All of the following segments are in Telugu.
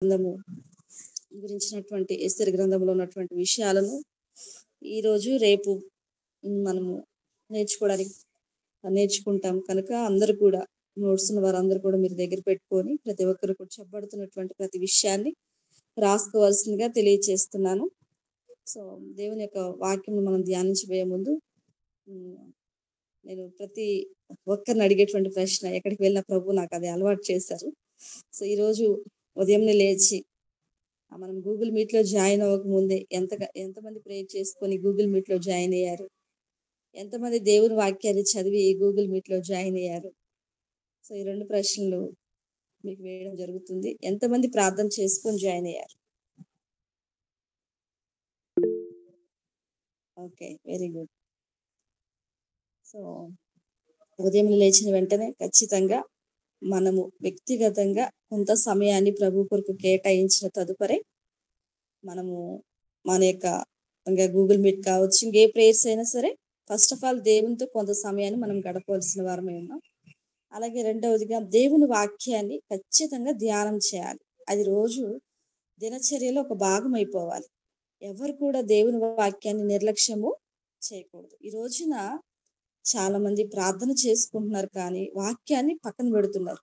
గ్రంథము గురించినటువంటి ఎస్తేరు గ్రంథంలో ఉన్నటువంటి విషయాలను ఈరోజు రేపు మనము నేర్చుకుంటాం కనుక అందరూ కూడా నోట్స్ ఉన్న వారందరూ కూడా మీరు దగ్గర పెట్టుకొని ప్రతి ఒక్కరు కూడా చెప్పబడుతున్నటువంటి ప్రతి విషయాన్ని రాసుకోవాల్సిందిగా తెలియచేస్తున్నాను. సో దేవుని యొక్క వాక్యం మనం ధ్యానించబోయే ముందు నేను ప్రతి ఒక్కరిని అడిగేటువంటి ప్రశ్న, ఎక్కడికి వెళ్ళిన ప్రభు నాకు అది అలవాటు చేశారు. సో ఈరోజు ఉదయంనే లేచి మనం గూగుల్ మీట్లో జాయిన్ అవ్వకముందే ఎంతమంది ప్రేయర్ చేసుకొని గూగుల్ మీట్లో జాయిన్ అయ్యారు, ఎంతమంది దేవుని వాక్యాన్ని చదివి గూగుల్ మీట్లో జాయిన్ అయ్యారు? సో ఈ రెండు ప్రశ్నలు మీకు వేయడం జరుగుతుంది. ఎంతమంది ప్రార్థన చేసుకొని జాయిన్ అయ్యారు? Okay, very good. సో ఉదయం లేచిన వెంటనే ఖచ్చితంగా మనము వ్యక్తిగతంగా కొంత సమయాన్ని ప్రభు కొరకు కేటాయించిన తదుపరి మనము మన యొక్క ఇంకా గూగుల్ మీట్ కావచ్చు, ఇంకే ప్రేయర్స్ అయినా సరే, ఫస్ట్ ఆఫ్ ఆల్ దేవునితో కొంత సమయాన్ని మనం గడపవలసిన వారమే ఉన్నాం. అలాగే రెండవదిగా దేవుని వాక్యాన్ని ఖచ్చితంగా ధ్యానం చేయాలి. అది రోజు దినచర్యలో ఒక భాగం అయిపోవాలి. ఎవరు కూడా దేవుని వాక్యాన్ని నిర్లక్ష్యము చేయకూడదు. ఈ రోజున చాలా మంది ప్రార్థన చేసుకుంటున్నారు కానీ వాక్యాన్ని పక్కన పెడుతున్నారు.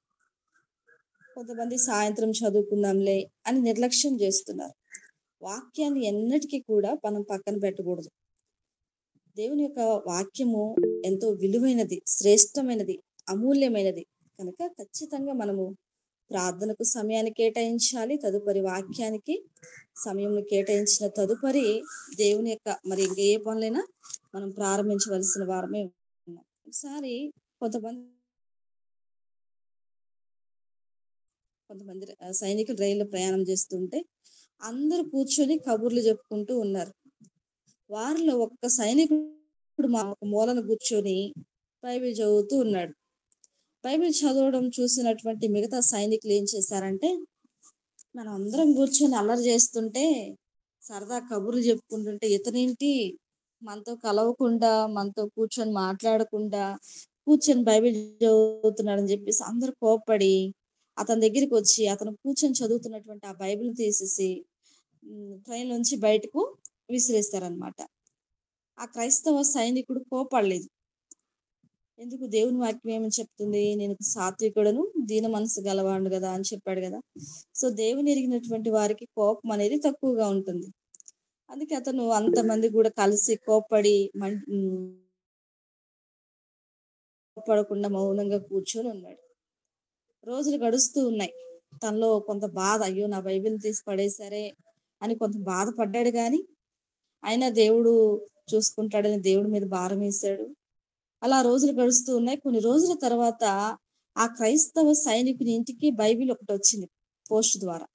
కొంతమంది సాయంత్రం చదువుకుందాంలే అని నిర్లక్ష్యం చేస్తున్నారు. వాక్యాన్ని ఎన్నటికీ కూడా మనం పక్కన పెట్టకూడదు. దేవుని యొక్క వాక్యము ఎంతో విలువైనది, శ్రేష్టమైనది, అమూల్యమైనది కనుక ఖచ్చితంగా మనము ప్రార్థనకు సమయాన్ని కేటాయించాలి. తదుపరి వాక్యానికి సమయం కేటాయించిన తదుపరి దేవుని యొక్క మరి ఇంకే పనులైనా మనం ప్రారంభించవలసిన వారమే ఉన్నాం. ఒకసారి కొంతమంది సైనికులు రైల్లో ప్రయాణం చేస్తుంటే అందరూ కూర్చొని కబుర్లు చెప్పుకుంటూ ఉన్నారు. వారిలో ఒక్క సైనికుడు మా మూలను కూర్చొని బైబిల్ చదువుతూ ఉన్నాడు. బైబిల్ చదవడం చూసినటువంటి మిగతా సైనికులు ఏం చేశారంటే, మనం అందరం కూర్చొని అల్లరి చేస్తుంటే, సరదా కబుర్లు చెప్పుకుంటుంటే ఇతనేంటి మనతో కలవకుండా, మనతో కూర్చొని మాట్లాడకుండా కూర్చొని బైబిల్ చదువుతున్నాడని చెప్పేసి అందరూ కోప్పడి అతని దగ్గరికి వచ్చి అతను కూర్చొని చదువుతున్నటువంటి ఆ బైబిల్ తీసేసి ట్రైన్ నుంచి బయటకు విసిరేస్తారనమాట. ఆ క్రైస్తవ సైనికుడు కోపడలేదు. ఎందుకు? దేవుని వాక్యం ఏమని చెప్తుంది? నేను సాత్వికుడను, దీన మనసు గలవాడు కదా అని చెప్పాడు కదా. సో దేవుని ఎరిగినటువంటి వారికి కోపం అనేది తక్కువగా ఉంటుంది. అందుకే అతను అంతమంది కూడా కలిసి కోప్పడకుండా మౌనంగా కూర్చొని ఉన్నాడు. రోజులు గడుస్తూ ఉన్నాయి. తనలో కొంత బాధ, అయ్యో నా బైబిల్ తీసి పడేసరే అని కొంత బాధపడ్డాడు. కానీ అయినా దేవుడు చూసుకుంటాడని దేవుడి మీద భారం వేశాడు. అలా రోజులు గడుస్తూ ఉన్నాయి. కొన్ని రోజుల తర్వాత ఆ క్రైస్తవ సైనికుని ఇంటికి బైబిల్ ఒకటి వచ్చింది పోస్ట్ ద్వారా.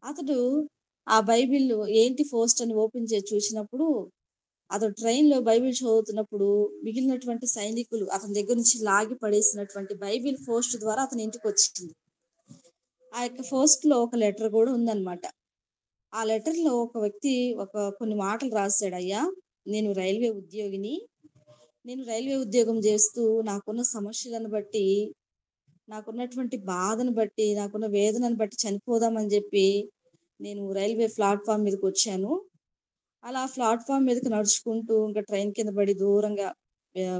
అతడు ఆ బైబిల్ ఏంటి పోస్ట్ అని ఓపెన్ చేసి చూసినప్పుడు, అతడు ట్రైన్లో బైబిల్ చదువుతున్నప్పుడు మిగిలినటువంటి సైనికులు అతని దగ్గర నుంచి లాగి పడేసినటువంటి బైబిల్ పోస్ట్ ద్వారా అతని ఇంటికి వచ్చింది. ఆ యొక్క పోస్ట్లో ఒక లెటర్ కూడా ఉందన్నమాట. ఆ లెటర్లో ఒక వ్యక్తి కొన్ని మాటలు రాశాడు. అయ్యా, నేను రైల్వే ఉద్యోగం చేస్తూ నాకున్న సమస్యలను బట్టి, నాకున్నటువంటి బాధను బట్టి, నాకున్న వేదనను బట్టి చనిపోదామని చెప్పి నేను రైల్వే ప్లాట్ఫామ్ మీదకి వచ్చాను. అలా ప్లాట్ఫామ్ మీదకి నడుచుకుంటూ ఇంకా ట్రైన్ కింద పడి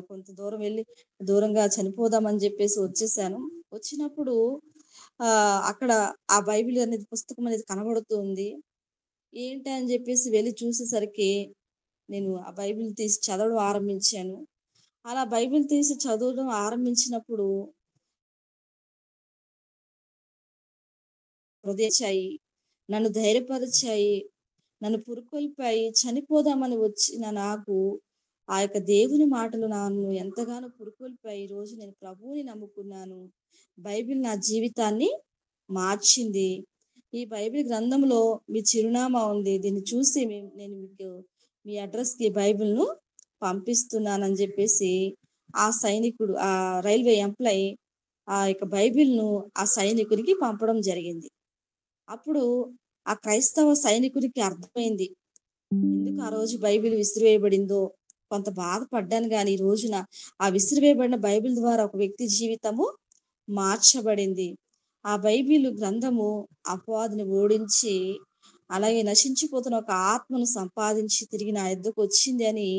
కొంత దూరం వెళ్ళి దూరంగా చనిపోదామని చెప్పేసి వచ్చేసాను. వచ్చినప్పుడు అక్కడ ఆ బైబిల్ అనేది, పుస్తకం అనేది కనబడుతుంది. ఏంటి అని చెప్పేసి వెళ్ళి చూసేసరికి నేను ఆ బైబిల్ తీసి చదవడం ఆరంభించాను. అలా బైబిల్ తీసి చదవడం ఆరంభించినప్పుడు హృదయించాయి, నన్ను ధైర్యపరిచాయి, నన్ను పురుకొల్పాయి. చనిపోదామని వచ్చిన నాకు ఆ యొక్క దేవుని మాటలు నన్ను ఎంతగానో పురుకొల్పాయి. ఈరోజు నేను ప్రభువుని నమ్ముకున్నాను. బైబిల్ నా జీవితాన్ని మార్చింది. ఈ బైబిల్ గ్రంథంలో మీ చిరునామా ఉంది, దీన్ని చూసి నేను మీకు మీ అడ్రస్కి బైబిల్ను పంపిస్తున్నానని చెప్పేసి ఆ సైనికుడు, ఆ రైల్వే ఎంప్లాయీ ఆ యొక్క బైబిల్ను ఆ సైనికుడికి పంపడం జరిగింది. అప్పుడు ఆ క్రైస్తవ సైనికుడికి అర్థమైంది ఎందుకు ఆ రోజు బైబిల్ విసిరివేయబడిందో. కొంత బాధపడ్డాను, కానీ ఈ రోజున ఆ విసిరివేయబడిన బైబిల్ ద్వారా ఒక వ్యక్తి జీవితము మార్చబడింది. ఆ బైబిల్ గ్రంథము అపవాదిని ఓడించి అలాగే నశించిపోతున్న ఒక ఆత్మను సంపాదించి తిరిగి నా యొద్దకు వచ్చింది అని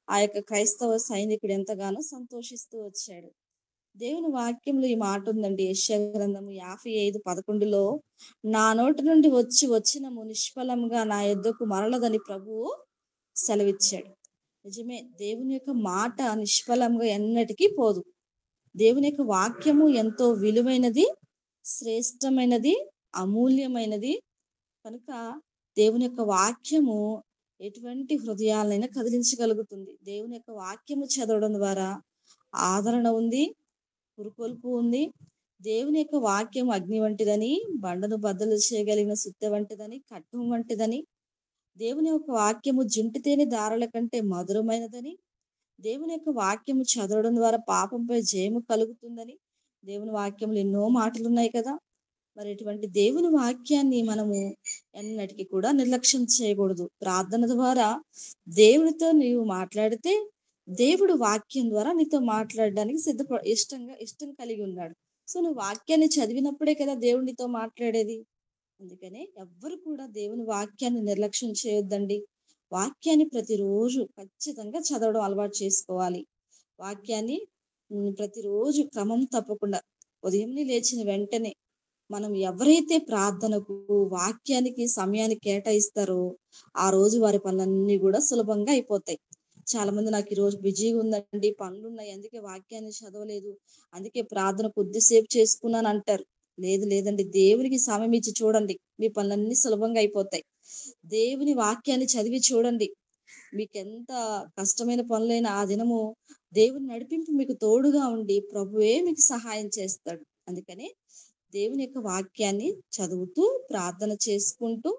ఆ యొక్క క్రైస్తవ సైనికుడు ఎంతగానో సంతోషిస్తూ వచ్చాడు. దేవుని వాక్యంలో ఈ మాట ఉందండి. యెషయా గ్రంథము 55:11లో నా నోటి నుండి వచ్చినము నిష్ఫలంగా నా యొద్దకు మరలదని ప్రభువు సెలవిచ్చాడు. నిజమే, దేవుని యొక్క మాట నిష్ఫలంగా ఎన్నటికీ పోదు. దేవుని యొక్క వాక్యము ఎంతో విలువైనది, శ్రేష్టమైనది, అమూల్యమైనది. కనుక దేవుని యొక్క వాక్యము ఎటువంటి హృదయాలైనా కదిలించగలుగుతుంది. దేవుని యొక్క వాక్యము చదవడం ద్వారా ఆదరణ ఉంది, పురుకొల్పు ఉంది. దేవుని యొక్క వాక్యం అగ్ని వంటిదని, బండను బద్దలు చేయగలిగిన సుత్తె వంటిదని, ఖడ్గం వంటిదని, దేవుని యొక్క వాక్యము జుంటితేనె దారుల కంటే మధురమైనదని, దేవుని యొక్క వాక్యము చదవడం ద్వారా పాపంపై జయము కలుగుతుందని దేవుని వాక్యంలో ఎన్నో మాటలు ఉన్నాయి కదా. మరి ఇటువంటి దేవుని వాక్యాన్ని మనము ఎన్నటికీ కూడా నిర్లక్ష్యం చేయకూడదు. ప్రార్థన ద్వారా దేవునితో నీవు మాట్లాడితే దేవుడు వాక్యం ద్వారా నీతో మాట్లాడడానికి ఇష్టం కలిగి ఉన్నాడు. సో నువ్వు వాక్యాన్ని చదివినప్పుడే కదా దేవుడు నీతో మాట్లాడేది. అందుకనే ఎవ్వరు కూడా దేవుని వాక్యాన్ని నిర్లక్ష్యం చేయొద్దండి. వాక్యాన్ని ప్రతిరోజు ఖచ్చితంగా చదవడం అలవాటు చేసుకోవాలి. వాక్యాన్ని ప్రతిరోజు క్రమం తప్పకుండా ఉదయం లేచిన వెంటనే మనం ఎవరైతే ప్రార్థనకు, వాక్యానికి సమయాన్ని కేటాయిస్తారో ఆ రోజు వారి పనులన్నీ కూడా సులభంగా అయిపోతాయి. చాలా మంది నాకు ఈ రోజు బిజీగా ఉందండి, పనులు ఉన్నాయి, అందుకే వాక్యాన్ని చదవలేదు, అందుకే ప్రార్థన కొద్దిసేపు చేసుకున్నాను అంటారు. లేదండి, దేవునికి సమయం ఇచ్చి చూడండి, మీ పనులన్నీ సులభంగా అయిపోతాయి. దేవుని వాక్యాన్ని చదివి చూడండి, మీకు ఎంత కష్టమైన పనులైనా ఆ దినము దేవుని నడిపింపు మీకు తోడుగా ఉండి ప్రభువే మీకు సహాయం చేస్తాడు. అందుకని దేవుని యొక్క వాక్యాన్ని చదువుతూ ప్రార్థన చేసుకుంటూ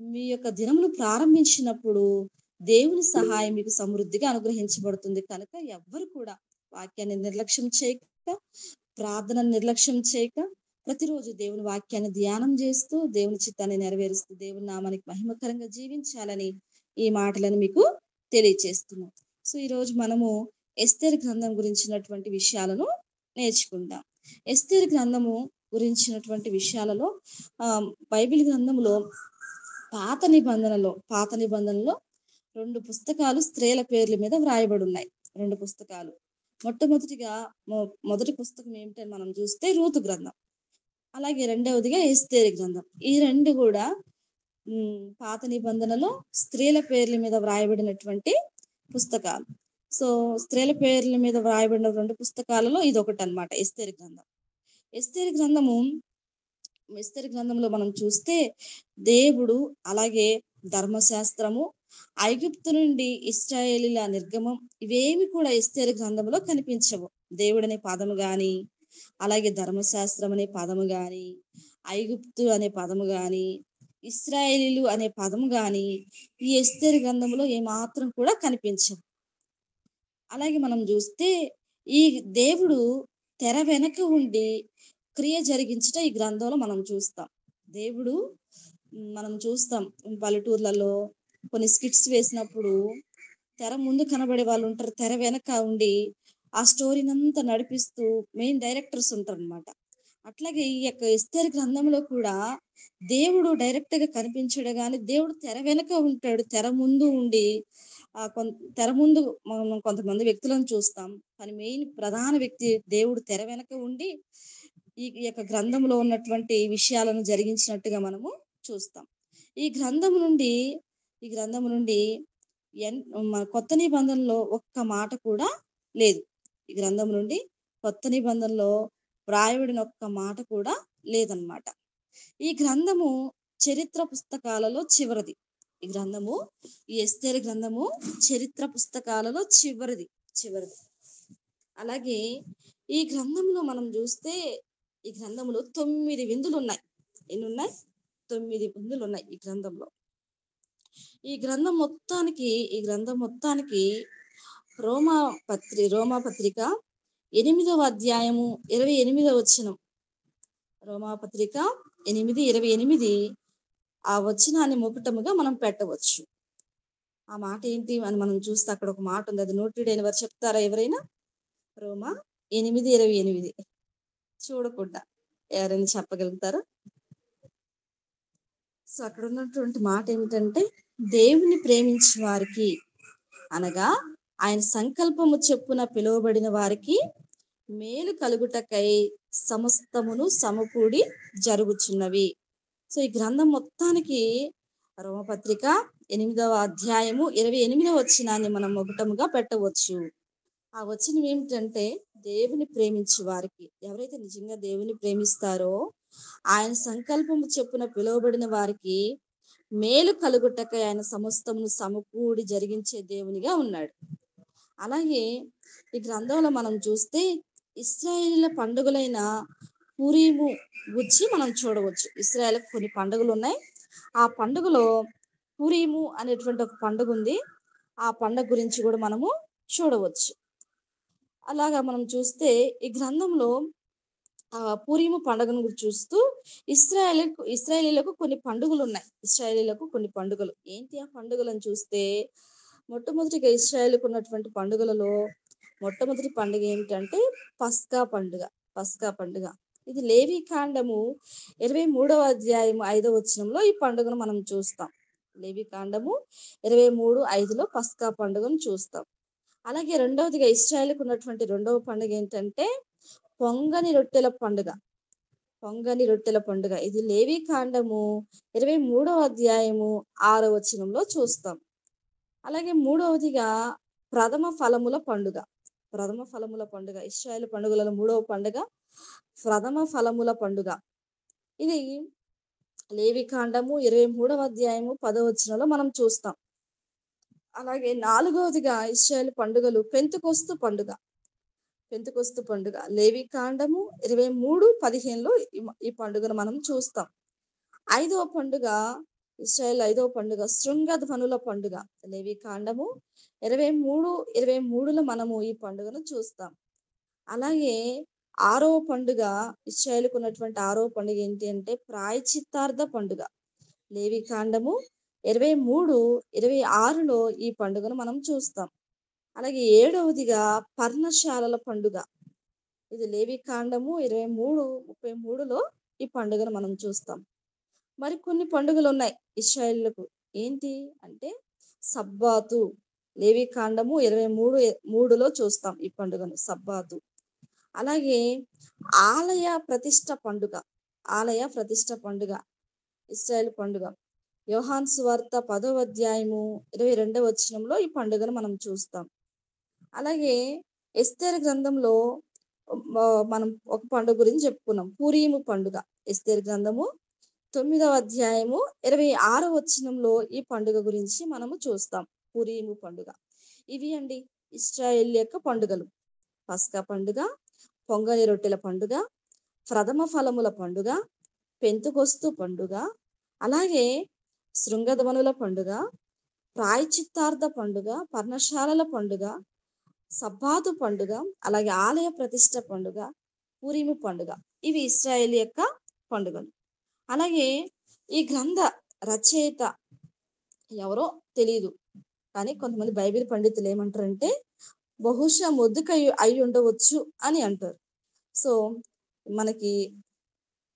మీ యొక్క దినములు ప్రారంభించినప్పుడు దేవుని సహాయం మీకు సమృద్ధిగా అనుగ్రహించబడుతుంది. కనుక ఎవ్వరు కూడా వాక్యాన్ని నిర్లక్ష్యం చేయక, ప్రార్థన నిర్లక్ష్యం చేయక, ప్రతిరోజు దేవుని వాక్యాన్ని ధ్యానం చేస్తూ దేవుని చిత్తాన్ని నెరవేరుస్తూ దేవుని నామానికి మహిమకరంగా జీవించాలని ఈ మాటలను మీకు తెలియచేస్తున్నాం. సో ఈరోజు మనము ఎస్తేరు గ్రంథం గురించినటువంటి విషయాలను నేర్చుకుందాం. ఎస్తేరు గ్రంథము గురించినటువంటి విషయాలలో బైబిల్ గ్రంథంలో పాత నిబంధనలో 2 పుస్తకాలు స్త్రీల పేర్ల మీద వ్రాయబడి ఉన్నాయి. 2 పుస్తకాలు. మొదటి పుస్తకం ఏమిటని మనం చూస్తే రూతు గ్రంథం, అలాగే రెండవదిగా ఎస్తేరు గ్రంథం. ఈ 2 కూడా పాత నిబంధనలో స్త్రీల పేర్ల మీద వ్రాయబడినటువంటి పుస్తకాలు. సో స్త్రీల పేర్ల మీద వ్రాయబడిన 2 పుస్తకాలలో ఇది ఒకటి అన్నమాట, ఎస్తేరు గ్రంథం. ఎస్తేరు గ్రంథంలో మనం చూస్తే దేవుడు, అలాగే ధర్మశాస్త్రము, ఐగుప్తు నుండి ఇశ్రాయేలీల నిర్గమం, ఇవేమి కూడా ఎస్తేరు గ్రంథంలో కనిపించవు. దేవుడు అనే పదము గాని, అలాగే ధర్మశాస్త్రం అనే పదము గాని, ఐగుప్తు అనే పదము గాని, ఇశ్రాయేలీలు అనే పదము గాని ఈ ఎస్తేరు గ్రంథంలో ఏమాత్రం కూడా కనిపించవు. అలాగే మనం చూస్తే ఈ దేవుడు తెర వెనక ఉండి క్రియ జరిగించట ఈ గ్రంథంలో మనం చూస్తాం. మనం చూస్తాం పల్లెటూర్లలో కొన్ని స్కిట్స్ వేసినప్పుడు తెర ముందు కనబడే వాళ్ళు ఉంటారు, తెర వెనక ఉండి ఆ స్టోరీనంతా నడిపిస్తూ మెయిన్ డైరెక్టర్స్ ఉంటారు అనమాట. అట్లాగే ఈ యొక్క ఎస్తేరు గ్రంథంలో కూడా దేవుడు డైరెక్ట్ గా కనిపించడు కానీ దేవుడు తెర వెనక ఉంటాడు. తెర ముందు ఉండి తెర ముందు మనం కొంతమంది వ్యక్తులను చూస్తాం, కానీ మెయిన్ ప్రధాన వ్యక్తి దేవుడు తెర వెనక ఉండి ఈ యొక్క గ్రంథంలో ఉన్నటువంటి విషయాలను జరిగించినట్టుగా మనము చూస్తాం. ఈ గ్రంథం నుండి కొత్త నిబంధనలో ఒక్క మాట కూడా లేదు. ఈ గ్రంథం నుండి కొత్త నిబంధనలో వ్రాయబడిన ఒక్క మాట కూడా లేదన్నమాట. ఈ గ్రంథము చరిత్ర పుస్తకాలలో చివరిది. ఈ ఎస్తేరు గ్రంథము చరిత్ర పుస్తకాలలో చివరిది. అలాగే ఈ గ్రంథంలో మనం చూస్తే ఈ గ్రంథంలో 9 విందులు ఉన్నాయి. ఎన్ని ఉన్నాయి? 9 విందులు ఉన్నాయి ఈ గ్రంథంలో. ఈ గ్రంథం మొత్తానికి రోమా పత్రిక 8వ అధ్యాయము 28వ వచనం, రోమాపత్రిక 8:28 ఆ వచనాన్ని ముకుటముగా మనం పెట్టవచ్చు. ఆ మాట ఏంటి అని మనం చూస్తే అక్కడ ఒక మాట ఉంది, అది నోటెడ్ అయిన వారు చెప్తారా ఎవరైనా? రోమా 8:28 చూడకుండా ఎవరైనా చెప్పగలుగుతారా? సో అక్కడ ఉన్నటువంటి మాట ఏమిటంటే, దేవుని ప్రేమించే వారికి అనగా ఆయన సంకల్పము చెప్పున పిలువబడిన వారికి మేలు కలుగుటకై సమస్తమును సమకూడి జరుగుచున్నవి. సో ఈ గ్రంథం మొత్తానికి రోమపత్రిక 8వ అధ్యాయము 28వ వచనాన్ని మనం ఒకటముగా పెట్టవచ్చు. ఆ వచనం ఏమిటంటే, దేవుని ప్రేమించే వారికి, ఎవరైతే నిజంగా దేవుని ప్రేమిస్తారో ఆయన సంకల్పము చెప్పున పిలువబడిన వారికి మేలు కలుగుటకై ఆయన సమస్తమును సమకూడి జరిగించే దేవునిగా ఉన్నాడు. అలాగే ఈ గ్రంథంలో మనం చూస్తే ఇశ్రాయేలీల పండుగలైన పూరీము గురించి మనం చూడవచ్చు. ఇశ్రాయేల్‌కి కొన్ని పండుగలు ఉన్నాయి. ఆ పండుగలో పూరీము అనేటువంటి ఒక పండుగ ఉంది. ఆ పండుగ గురించి కూడా మనము చూడవచ్చు. అలాగా మనం చూస్తే ఈ గ్రంథంలో పూరీము పండుగను గురించి చూస్తూ ఇశ్రాయేలీలకు కొన్ని పండుగలు ఉన్నాయి. ఇశ్రాయేలీలకు కొన్ని పండుగలు. ఏంటి ఆ పండుగలను చూస్తే, మొట్టమొదటిగా ఇశ్రాయేలుకు ఉన్నటువంటి పండుగలలో మొట్టమొదటి పండుగ ఏమిటంటే పస్కా పండుగ. పస్కా పండుగ ఇది లేవి కాండము 23వ అధ్యాయం 5వ వచనంలో ఈ పండుగను మనం చూస్తాం. లేవి కాండము 23:5లో పస్కా పండుగను చూస్తాం. అలాగే రెండవదిగా ఇశ్రాయేలుకు ఉన్నటువంటి రెండవ పండుగ ఏంటంటే పొంగని రొట్టెల పండుగ. పొంగని రొట్టెల పండుగ ఇది లేవి కాండము 23వ అధ్యాయము 6వ వచనంలో చూస్తాం. అలాగే మూడవదిగా ప్రథమ ఫలముల పండుగ. ప్రథమ ఫలముల పండుగ ఇశ్రాయేలు పండుగలలో మూడవ పండుగ ప్రథమ ఫలముల పండుగ. ఇది లేవి కాండము 23వ అధ్యాయము 10వ వచనంలో మనం చూస్తాం. అలాగే నాలుగవదిగా ఇశ్రాయేలు పండుగలు పెంతెకొస్తు పండుగ. పెంతెకొస్తు పండుగ లేవి కాండము 23:15లో ఈ పండుగను మనం చూస్తాం. ఐదవ పండుగ ఇశ్రాయేల్ ఐదవ పండుగ శృంగధ్వనుల పండుగ. లేవి కాండము 23:23లో మనము ఈ పండుగను చూస్తాం. అలాగే ఆరవ పండుగ ఇశ్రాయేలుకు ఉన్నటువంటి ఆరవ పండుగ ఏంటి అంటే ప్రాయశ్చిత్తార్థ పండుగ. లేవి కాండము 23:26లో ఈ పండుగను మనం చూస్తాం. అలాగే ఏడవదిగా పర్ణశాలల పండుగ. ఇది లేవి కాండము 23:33లో ఈ పండుగను మనం చూస్తాం. మరి కొన్ని పండుగలు ఉన్నాయి ఇశ్రాయేలులకు. ఏంటి అంటే సబ్బాతు. లేవి కాండము 23:3లో చూస్తాం ఈ పండుగను, సబ్బాతు. అలాగే ఆలయ ప్రతిష్ట పండుగ. ఆలయ ప్రతిష్ట పండుగ ఇశ్రాయేలు పండుగ. యోహాను సువార్త 10వ అధ్యాయము 22వ వచనంలో ఈ పండుగను మనం చూస్తాం. అలాగే ఎస్తేరు గ్రంథంలో మనం ఒక పండుగ గురించి చెప్పుకున్నాం, పూరీము పండుగ. ఎస్తేరు గ్రంథము 9వ అధ్యాయము 26వ వచనంలో ఈ పండుగ గురించి మనము చూస్తాం, పూరీము పండుగ. ఇవి అండి ఇశ్రాయేల్ యొక్క పండుగలు. పస్కా పండుగ, పొంగని రొట్టెల పండుగ, ప్రథమ ఫలముల పండుగ, పెంతెకొస్తు పండుగ, అలాగే శృంగధ్వనుల పండుగ, ప్రాయశ్చిత్తార్థ పండుగ, పర్ణశాలల పండుగ, సబ్బాతు పండుగ, అలాగే ఆలయ ప్రతిష్ట పండుగ, పూరీము పండుగ. ఇవి ఇశ్రాయేల్ యొక్క పండుగలు. అలాగే ఈ గ్రంథ రచయిత ఎవరో తెలియదు, కానీ కొంతమంది బైబిల్ పండితులు ఏమంటారంటే బహుశా మొద్దుకై అయి ఉండవచ్చు అని అంటారు. సో మనకి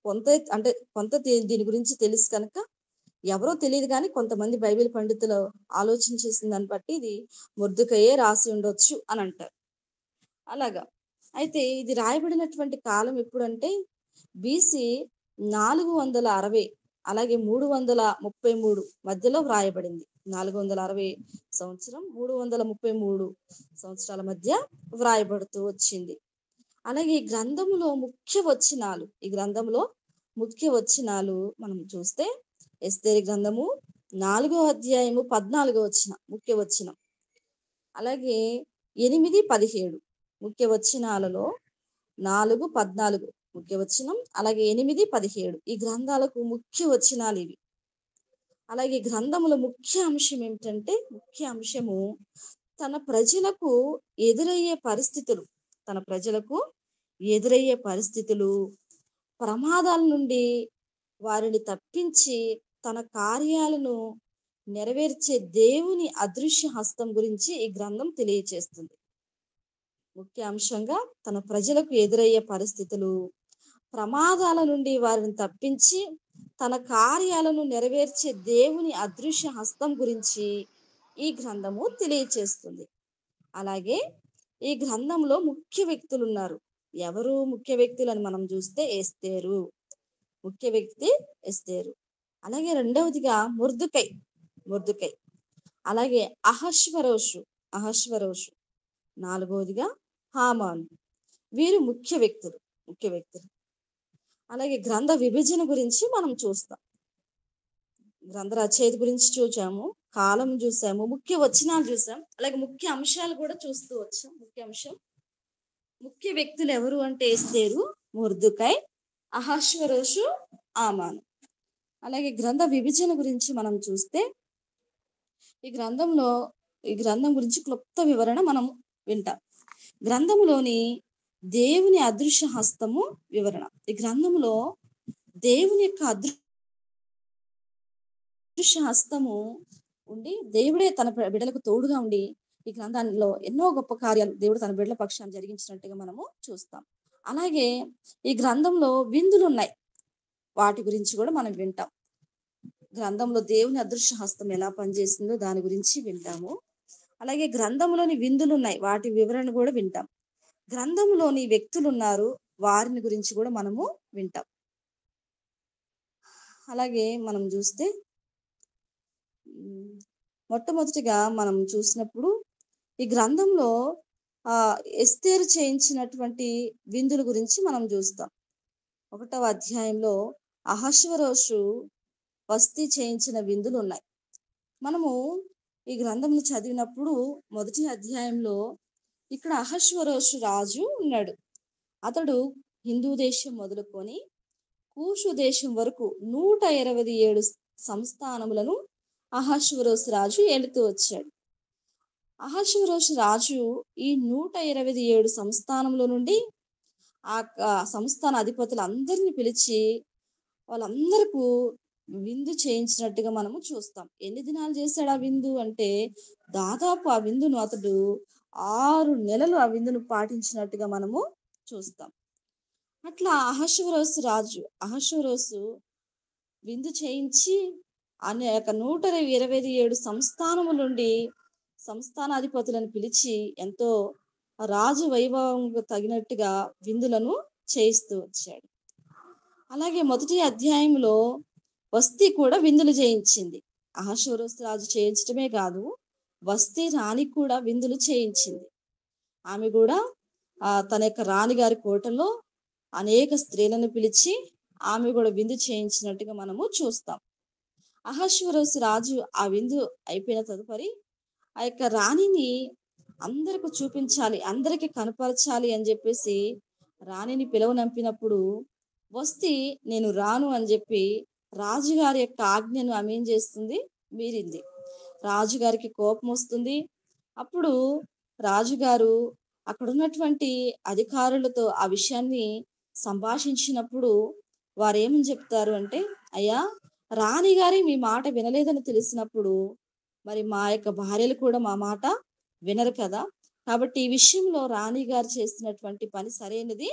కొంత దీని గురించి తెలుసు కనుక ఎవరో తెలియదు, కానీ కొంతమంది బైబిల్ పండితులు ఆలోచన చేసిన దాన్ని బట్టి ఇది మొర్దెకయే రాసి ఉండొచ్చు అని అంటారు. అలాగా అయితే ఇది రాయబడినటువంటి కాలం ఎప్పుడంటే బీసీ 460 అలాగే 333 మధ్యలో వ్రాయబడింది. 460 సంవత్సరం 333 సంవత్సరాల మధ్య వ్రాయబడుతూ వచ్చింది. అలాగే ఈ గ్రంథంలో ముఖ్య వచనాలు మనం చూస్తే ఎస్తేరు గ్రంథము 4వ అధ్యాయము 14వ వచనం ముఖ్య వచనం. అలాగే 8:17 ముఖ్య వచనాలలో 4:14 ముఖ్య వచనం, అలాగే 8:17 ఈ గ్రంథాలకు ముఖ్య వచనాలు ఇవి. అలాగే గ్రంథముల ముఖ్య అంశం ఏమిటంటే, ముఖ్య అంశము తన ప్రజలకు ఎదురయ్యే పరిస్థితులు, ప్రమాదాల నుండి వారిని తప్పించి తన కార్యాలను నెరవేర్చే దేవుని అదృశ్య హస్తం గురించి ఈ గ్రంథం తెలియచేస్తుంది. ముఖ్య అంశంగా తన ప్రజలకు ఎదురయ్యే పరిస్థితులు, ప్రమాదాల నుండి వారిని తప్పించి తన కార్యాలను నెరవేర్చే దేవుని అదృశ్య హస్తం గురించి ఈ గ్రంథము తెలియచేస్తుంది. అలాగే ఈ గ్రంథంలో ముఖ్య వ్యక్తులు ఉన్నారు. ఎవరు ముఖ్య వ్యక్తులు అని మనం చూస్తే ఎస్తేరు, ముఖ్య వ్యక్తి ఎస్తేరు. అలాగే రెండవదిగా మొర్దుకై, అలాగే అహష్వరోషు, నాలుగవదిగా హామాను. వీరు ముఖ్య వ్యక్తులు. అలాగే గ్రంథ విభజన గురించి మనం చూస్తాం. గ్రంథ రచయిత గురించి చూసాము, కాలం చూసాము, ముఖ్య వచనాలు చూసాం, అలాగే ముఖ్య అంశాలు కూడా చూస్తూ వచ్చాం. ముఖ్య వ్యక్తులు ఎవరు అంటే ఎస్తేరు, మొర్దుకై, అహష్వరోషు, హామాను. అలాగే గ్రంథ విభజన గురించి మనం చూస్తే ఈ గ్రంథం గురించి క్లుప్త వివరణ మనం వింటాం. గ్రంథంలోని దేవుని అదృశ్య హస్తము వివరణ. ఈ గ్రంథంలో దేవుని యొక్క అదృశ్య హస్తము ఉండి దేవుడే తన బిడ్డలకు తోడుగా ఉండి ఈ గ్రంథంలో ఎన్నో గొప్ప కార్యాలు దేవుడు తన బిడ్డల పక్షాన్ని జరిగించినట్టుగా మనము చూస్తాం. అలాగే ఈ గ్రంథంలో విందులు ఉన్నాయి, వాటి గురించి కూడా మనం వింటాం. గ్రంథంలో దేవుని అదృశ్య హస్తం ఎలా పనిచేస్తుందో దాని గురించి వింటాము. అలాగే గ్రంథంలోని విందులు ఉన్నాయి, వాటి వివరణ కూడా వింటాం. గ్రంథంలోని వ్యక్తులు ఉన్నారు, వారిని గురించి కూడా మనము వింటాం. అలాగే మనం చూస్తే మొట్టమొదటిగా మనం చూసినప్పుడు ఈ గ్రంథంలో ఎస్తేరు చేయించినటువంటి విందుల గురించి మనం చూస్తాం. 1వ అధ్యాయంలో అహష్వరోషు వస్తీ చేయించిన విందులు ఉన్నాయి. మనము ఈ గ్రంథంను చదివినప్పుడు 1వ అధ్యాయంలో ఇక్కడ అహష్వరోషు రాజు ఉన్నాడు. అతడు హిందూ దేశం మొదలుకొని కూషు దేశం వరకు 127 సంస్థానములను అహష్వరోషు రాజు ఏలుతూ వచ్చాడు. అహష్వరోషు రాజు ఈ 127 సంస్థానముల నుండి ఆ సంస్థాన అధిపతులందరినీ పిలిచి వాళ్ళందరికీ విందు చేయించినట్టుగా మనము చూస్తాం. ఎన్ని దినాలు చేశాడు ఆ విందు అంటే దాదాపు ఆ విందును అతడు 6 నెలలు ఆ విందును పాటించినట్టుగా మనము చూస్తాం. అట్లా అహష్వరోషు విందు చేయించి అనేక 127 సంస్థానముల నుండి సంస్థానాధిపతులను పిలిచి ఎంతో రాజు వైభవం తగినట్టుగా విందులను చేయిస్తూ వచ్చాడు. అలాగే 1వ అధ్యాయంలో వస్తీ కూడా విందులు చేయించింది. అహష్వరోషు రాజు చేయించడమే కాదు, వస్తీ రాణి కూడా విందులు చేయించింది. ఆమె కూడా తన యొక్క రాణిగారి కోటలో అనేక స్త్రీలను పిలిచి ఆమె కూడా విందు చేయించినట్టుగా మనము చూస్తాం. అహష్వరోషు రాజు ఆ విందు అయిపోయిన తదుపరి ఆ యొక్క రాణిని అందరికి చూపించాలి, అందరికి కనపరచాలి అని చెప్పేసి రాణిని పిలువనంపినప్పుడు వస్తీ నేను రాను అని చెప్పి రాజుగారి యొక్క ఆజ్ఞను ఆమె ఏం చేస్తుంది, మీరింది. రాజుగారికి కోపం వస్తుంది. అప్పుడు రాజుగారు అక్కడ ఉన్నటువంటి అధికారులతో ఆ విషయాన్ని సంభాషించినప్పుడు వారు ఏమని చెప్తారు అంటే, అయ్యా రాణిగారి మీ మాట వినలేదని తెలిసినప్పుడు మరి మా యొక్క భార్యలు కూడా మా మాట వినరు కదా, కాబట్టి ఈ విషయంలో రాణిగారు చేసినటువంటి పని సరైనది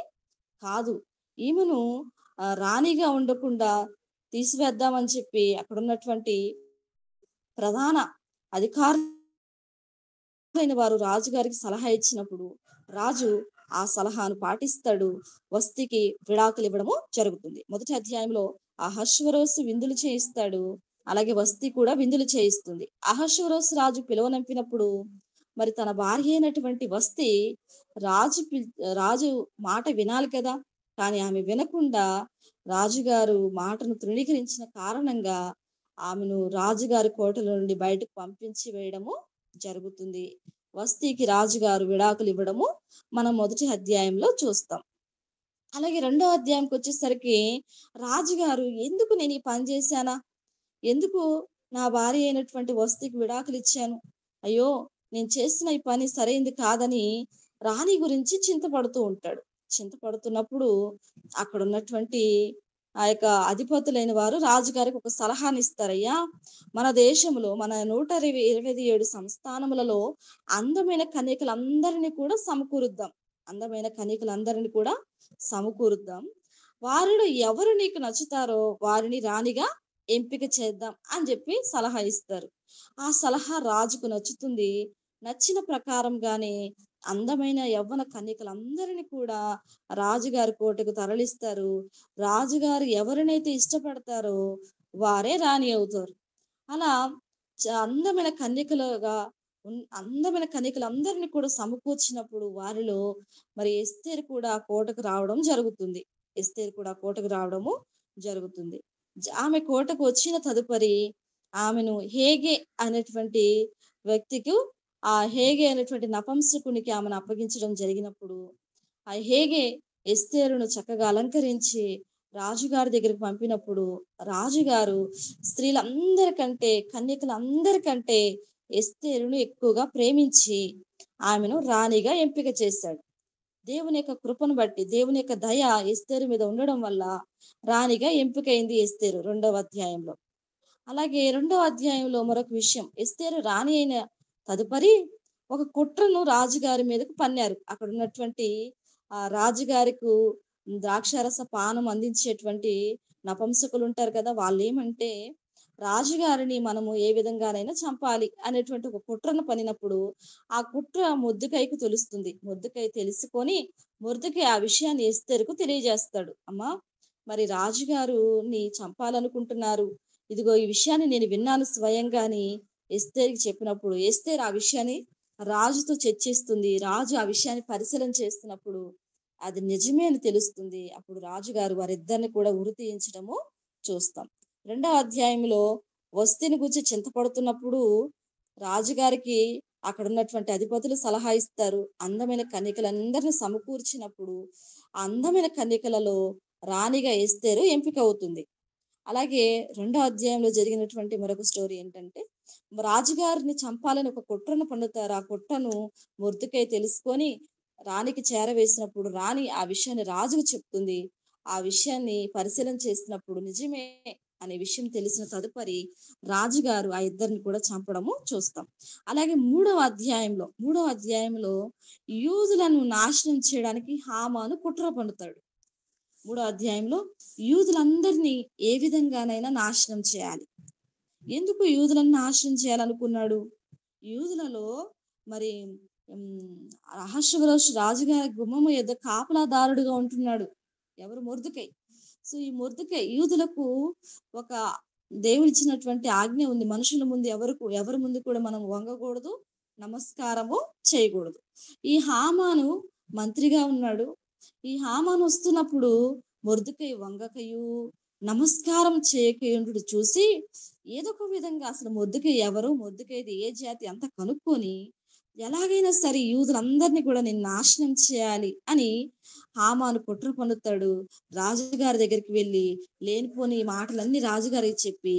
కాదు, ఈమెను రాణిగా ఉండకుండా తీసివేద్దామని చెప్పి అక్కడ ఉన్నటువంటి ప్రధాన అధికారులైన వారు రాజుగారికి సలహా ఇచ్చినప్పుడు రాజు ఆ సలహాను పాటిస్తాడు. వస్తీకి విడాకులు ఇవ్వడము జరుగుతుంది. 1వ అధ్యాయంలో అహష్వరోషు విందులు చేయిస్తాడు, అలాగే వస్తీ కూడా విందులు చేయిస్తుంది. అహష్వరోషు రాజు పిలువనంపినప్పుడు మరి తన భార్య అయినటువంటి వస్తీ రాజు మాట వినాలి కదా, కానీ ఆమె వినకుండా రాజుగారు మాటను తృణీకరించిన కారణంగా ఆమెను రాజుగారి కోటల నుండి బయటకు పంపించి వేయడము జరుగుతుంది. వస్తీకి రాజుగారు విడాకులు ఇవ్వడము మనం 1వ అధ్యాయంలో చూస్తాం. అలాగే 2వ అధ్యాయంకి వచ్చేసరికి రాజుగారు ఎందుకు నేను ఈ పని చేశానా, ఎందుకు నా భార్య అయినటువంటి వస్తీకి విడాకులు ఇచ్చాను, అయ్యో నేను చేసిన ఈ పని సరైంది కాదని రాణి గురించి చింతపడుతున్నప్పుడు అక్కడ ఉన్నటువంటి ఆ యొక్క అధిపతులైన వారు రాజుగారికి ఒక సలహాని ఇస్తారయ్యా, మన దేశంలో మన 127 సంస్థానములలో అందమైన కన్యకలందరినీ కూడా సమకూరుద్దాం, వారిలో ఎవరు నీకు నచ్చుతారో వారిని రాణిగా ఎంపిక చేద్దాం అని చెప్పి సలహా ఇస్తారు. ఆ సలహా రాజుకు నచ్చుతుంది. నచ్చిన ప్రకారంగానే అందమైన యవ్వన కన్యకలందరిని కూడా రాజుగారి కోటకు తరలిస్తారు. రాజుగారు ఎవరినైతే ఇష్టపడతారో వారే రాణి అవుతారు. అలా అందమైన కన్యకలుగా అందమైన కన్యకలందరిని కూడా సమకూర్చినప్పుడు వారిలో మరి ఎస్తేరు కూడా కోటకు రావడం జరుగుతుంది. ఎస్తేరు కూడా కోటకు రావడము జరుగుతుంది. ఆమె కోటకు వచ్చిన తదుపరి ఆమెను హేగే అనేటువంటి వ్యక్తికి ఆ హేగే అనేటువంటి నపుంసకునికి ఆమెను అప్పగించడం జరిగినప్పుడు, ఆ హేగే ఎస్తేరును చక్కగా అలంకరించి రాజుగారి దగ్గరికి పంపినప్పుడు, రాజుగారు స్త్రీలందరికంటే, కన్యకలందరికంటే ఎస్తేరును ఎక్కువగా ప్రేమించి ఆమెను రాణిగా ఎంపిక చేశాడు. దేవుని యొక్క కృపను బట్టి, దేవుని యొక్క దయ ఎస్తేరు మీద ఉండడం వల్ల రాణిగా ఎంపికైంది ఎస్తేరు రెండవ అధ్యాయంలో. అలాగే రెండవ అధ్యాయంలో మరొక విషయం, ఎస్తేరు రాణి అయిన తదుపరి ఒక కుట్రను రాజుగారి మీదకు పన్నారు. అక్కడ ఉన్నటువంటి రాజుగారికి ద్రాక్షారస పానం అందించేటువంటి నపుంసకులు ఉంటారు కదా, వాళ్ళేమంటే రాజుగారిని మనము ఏ విధంగానైనా చంపాలి అనేటువంటి ఒక కుట్రను పనినప్పుడు ఆ కుట్ర మొర్దెకైకి తెలుస్తుంది. మొర్దెకై తెలుసుకొని మొర్దెకై ఆ విషయాన్ని ఎస్తేరుకు తెలియజేస్తాడు. అమ్మా, మరి రాజుగారుని చంపాలనుకుంటున్నారు, ఇదిగో ఈ విషయాన్ని నేను విన్నాను స్వయంగాని ఎస్తేరుకి చెప్పినప్పుడు ఎస్తేరు ఆ విషయాన్ని రాజుతో చర్చిస్తుంది. రాజు ఆ విషయాన్ని పరిశీలన చేస్తున్నప్పుడు అది నిజమే అని తెలుస్తుంది. అప్పుడు రాజుగారు వారిద్దరిని కూడా ఉరి తీయించడము చూస్తాం. రెండవ అధ్యాయంలో వస్తిని గురించి చింతపడుతున్నప్పుడు రాజుగారికి అక్కడ ఉన్నటువంటి అధిపతులు సలహా ఇస్తారు. అందమైన కన్యకలందరిని సమకూర్చినప్పుడు ఆ అందమైన కన్యకలలో రాణిగా ఎస్తేరు ఎంపిక అవుతుంది. అలాగే రెండో అధ్యాయంలో జరిగినటువంటి మరొక స్టోరీ ఏంటంటే, రాజుగారిని చంపాలని ఒక కుట్రను పన్నుతారు. ఆ కుట్రను మొర్దెకై తెలుసుకొని రాణికి చేరవేసినప్పుడు రాణి ఆ విషయాన్ని రాజుకు చెప్తుంది. ఆ విషయాన్ని పరిశీలన చేసినప్పుడు నిజమే అనే విషయం తెలిసిన తదుపరి రాజుగారు ఆ ఇద్దరిని కూడా చంపడము చూస్తాం. అలాగే మూడవ అధ్యాయంలో యూదులను నాశనం చేయడానికి హామాను కుట్ర పన్నుతాడు. మూడో అధ్యాయంలో యూదులందరినీ ఏ విధంగానైనా నాశనం చేయాలి. ఎందుకు యూదులను నాశనం చేయాలనుకున్నాడు? యూదులలో మరి అహష్వేరోషు రాజుగారి గుమ్మము ఎద్ద కాపలాదారుడుగా ఉంటున్నాడు. ఎవరు? మొర్దెకై. సో ఈ మొర్దెకై యూదులకు ఒక దేవుడిచ్చినటువంటి ఆజ్ఞ ఉంది. మనుషుల ముందు ఎవరి ముందు కూడా మనం వంగకూడదు, నమస్కారము చేయకూడదు. ఈ హామాను మంత్రిగా ఉన్నాడు. ఈ హామాను వస్తున్నప్పుడు మొర్దెకై వంగకయు నమస్కారం చేయకయుండు చూసి ఏదో ఒక విధంగా అసలు మొర్దెకై ఎవరు, మొర్దెకైది ఏ జాతి అంతా కనుక్కొని ఎలాగైనా సరే యూదులందరినీ కూడా నేను నాశనం చేయాలి అని హామాను కుట్ర పన్నుతాడు. రాజుగారి దగ్గరికి వెళ్ళి లేనిపోని మాటలన్నీ రాజుగారికి చెప్పి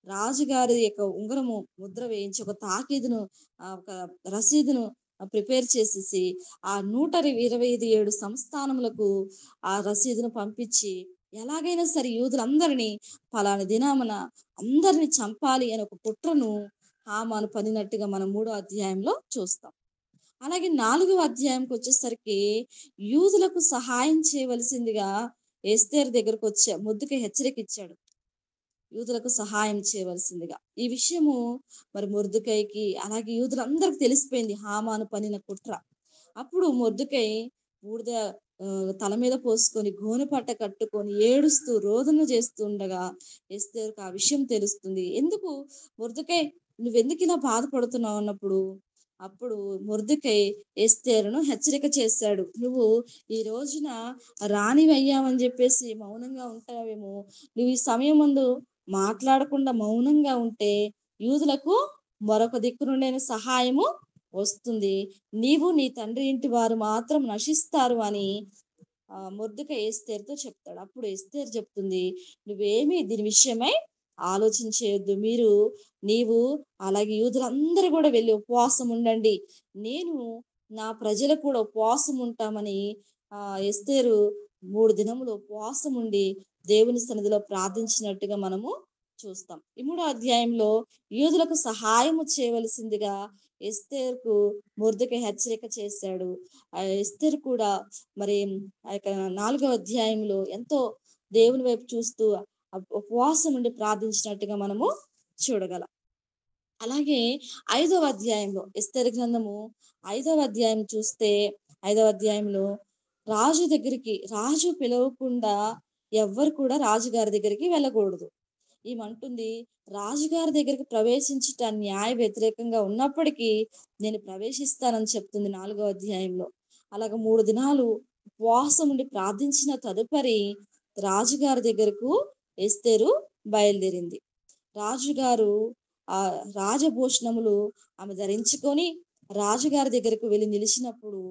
రాజుగారి యొక్క ఉంగరము ముద్ర వేయించి ఒక తాకీదును ఒక రసీదును ప్రిపేర్ చేసేసి ఆ 127 సంస్థానములకు ఆ రసీదును పంపించి ఎలాగైనా సరే యూదులందరినీ పలానా దినామున అందరిని చంపాలి అని ఒక కుట్రను హామాను పనినట్టుగా మనం 3వ అధ్యాయంలో చూస్తాం. అలాగే 4వ అధ్యాయంకి వచ్చేసరికి యూదులకు సహాయం చేయవలసిందిగా ఎస్తేరు దగ్గరకు మొర్దెకై హెచ్చరిక ఇచ్చాడు. యూదులకు సహాయం చేయవలసిందిగా. ఈ విషయము మరి మొర్దెకైకి అలాగే యూదులందరికి తెలిసిపోయింది హామాను పనిన కుట్ర. అప్పుడు మొర్దెకై బూడిద తల మీద పోసుకొని గోనె పట్ట కట్టుకొని ఏడుస్తూ రోదన చేస్తూ ఉండగా ఎస్తేరుకు ఆ విషయం తెలుస్తుంది. ఎందుకు మొర్దెకై నువ్వెందుకు ఇలా బాధపడుతున్నావు అన్నప్పుడు అప్పుడు మొర్దెకై ఎస్తేరును హెచ్చరిక చేశాడు. నువ్వు ఈ రోజున రాణివయ్యావని చెప్పేసి మౌనంగా ఉంటావేమో, నువ్వు ఈ సమయం ముందు మాట్లాడకుండా మౌనంగా ఉంటే యూదులకు మరొక దిక్కు నుండైన సహాయము వస్తుంది, నీవు నీ తండ్రి ఇంటి వారు మాత్రం నశిస్తారు అని మొర్దెకై ఎస్తేరుతో చెప్తాడు. అప్పుడు ఎస్తేరు చెప్తుంది, నువ్వేమీ దీని విషయమై ఆలోచించేయొద్దు, నీవు అలాగే యూదులందరూ కూడా వెళ్ళి ఉపవాసం ఉండండి, నేను నా ప్రజలకు కూడా ఉపవాసం ఉంటామని ఎస్తేరు 3 దినములు ఉపవాసం ఉండి దేవుని సన్నిధిలో ప్రార్థించినట్టుగా మనము చూస్తాం. ఈ 3వ అధ్యాయంలో యూదులకు సహాయము చేయవలసిందిగా ఎస్తేరుకు మొర్దెకై హెచ్చరిక చేశాడు. ఎస్తేరు కూడా మరి ఆ యొక్క 4వ అధ్యాయంలో ఎంతో దేవుని వైపు చూస్తూ ఉపవాసం ఉండి ప్రార్థించినట్టుగా మనము చూడగలం. అలాగే 5వ అధ్యాయంలో ఎస్తేరు గ్రంథము 5వ అధ్యాయం చూస్తే 5వ అధ్యాయంలో రాజు పిలవకుండా ఎవ్వరు కూడా రాజుగారి దగ్గరికి వెళ్ళకూడదు. ఈమంటుంది, రాజుగారి దగ్గరికి ప్రవేశించుట న్యాయ వ్యతిరేకంగా ఉన్నప్పటికీ నేను ప్రవేశిస్తానని చెప్తుంది 4వ అధ్యాయంలో. అలాగ 3 దినాలు ఉపవాసం ఉండి ప్రార్థించిన తదుపరి రాజుగారి దగ్గరకు ఎస్తేరు బయలుదేరింది. రాజుగారు ఆ రాజభూషణములు ఆమె ధరించుకొని రాజుగారి దగ్గరకు వెళ్ళి నిలిచినప్పుడు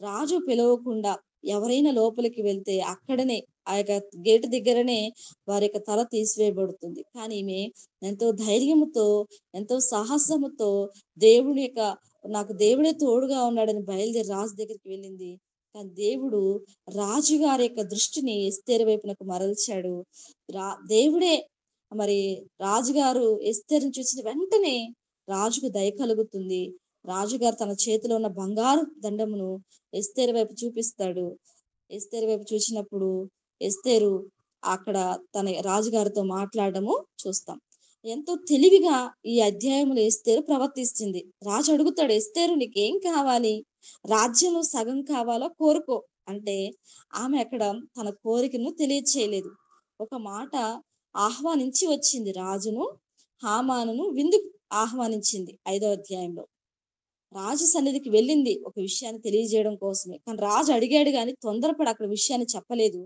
రాజు పిలవకుండా ఎవరైనా లోపలికి వెళ్తే అక్కడనే ఆ యొక్క గేటు దగ్గరనే వారి యొక్క తల తీసివేయబడుతుంది. కానీ ఈమె ఎంతో ధైర్యముతో, ఎంతో సాహసముతో దేవుని యొక్క నాకు దేవుడే తోడుగా ఉన్నాడని బయలుదేరి రాజు దగ్గరికి వెళ్ళింది. కానీ దేవుడు రాజుగారి యొక్క దృష్టిని ఎస్తేరు వైపునకు మరల్చాడు. దేవుడే మరి రాజుగారు ఎస్తేరుని చూసిన వెంటనే రాజుకు దయ కలుగుతుంది. రాజుగారు తన చేతిలో ఉన్న బంగారు దండమును ఎస్తేరు వైపు చూపిస్తాడు. ఎస్తేరు వైపు చూసినప్పుడు ఎస్తేరు అక్కడ తన రాజుగారితో మాట్లాడము చూస్తాం. ఎంతో తెలివిగా ఈ అధ్యాయంలో ఎస్తేరు ప్రవర్తిస్తుంది. రాజు అడుగుతాడు, ఎస్తేరు నీకేం కావాలి? రాజ్యంలో సగం కావాలో కోరుకో అంటే ఆమె అక్కడ తన కోరికను తెలియచేయలేదు. ఒక మాట ఆహ్వానించి వచ్చింది. రాజును హామానును విందుకు ఆహ్వానించింది 5వ అధ్యాయంలో. రాజు సన్నిధికి వెళ్ళింది ఒక విషయాన్ని తెలియజేయడం కోసమే. కానీ రాజు అడిగాడు కానీ తొందరపడి అక్కడ విషయాన్ని చెప్పలేదు.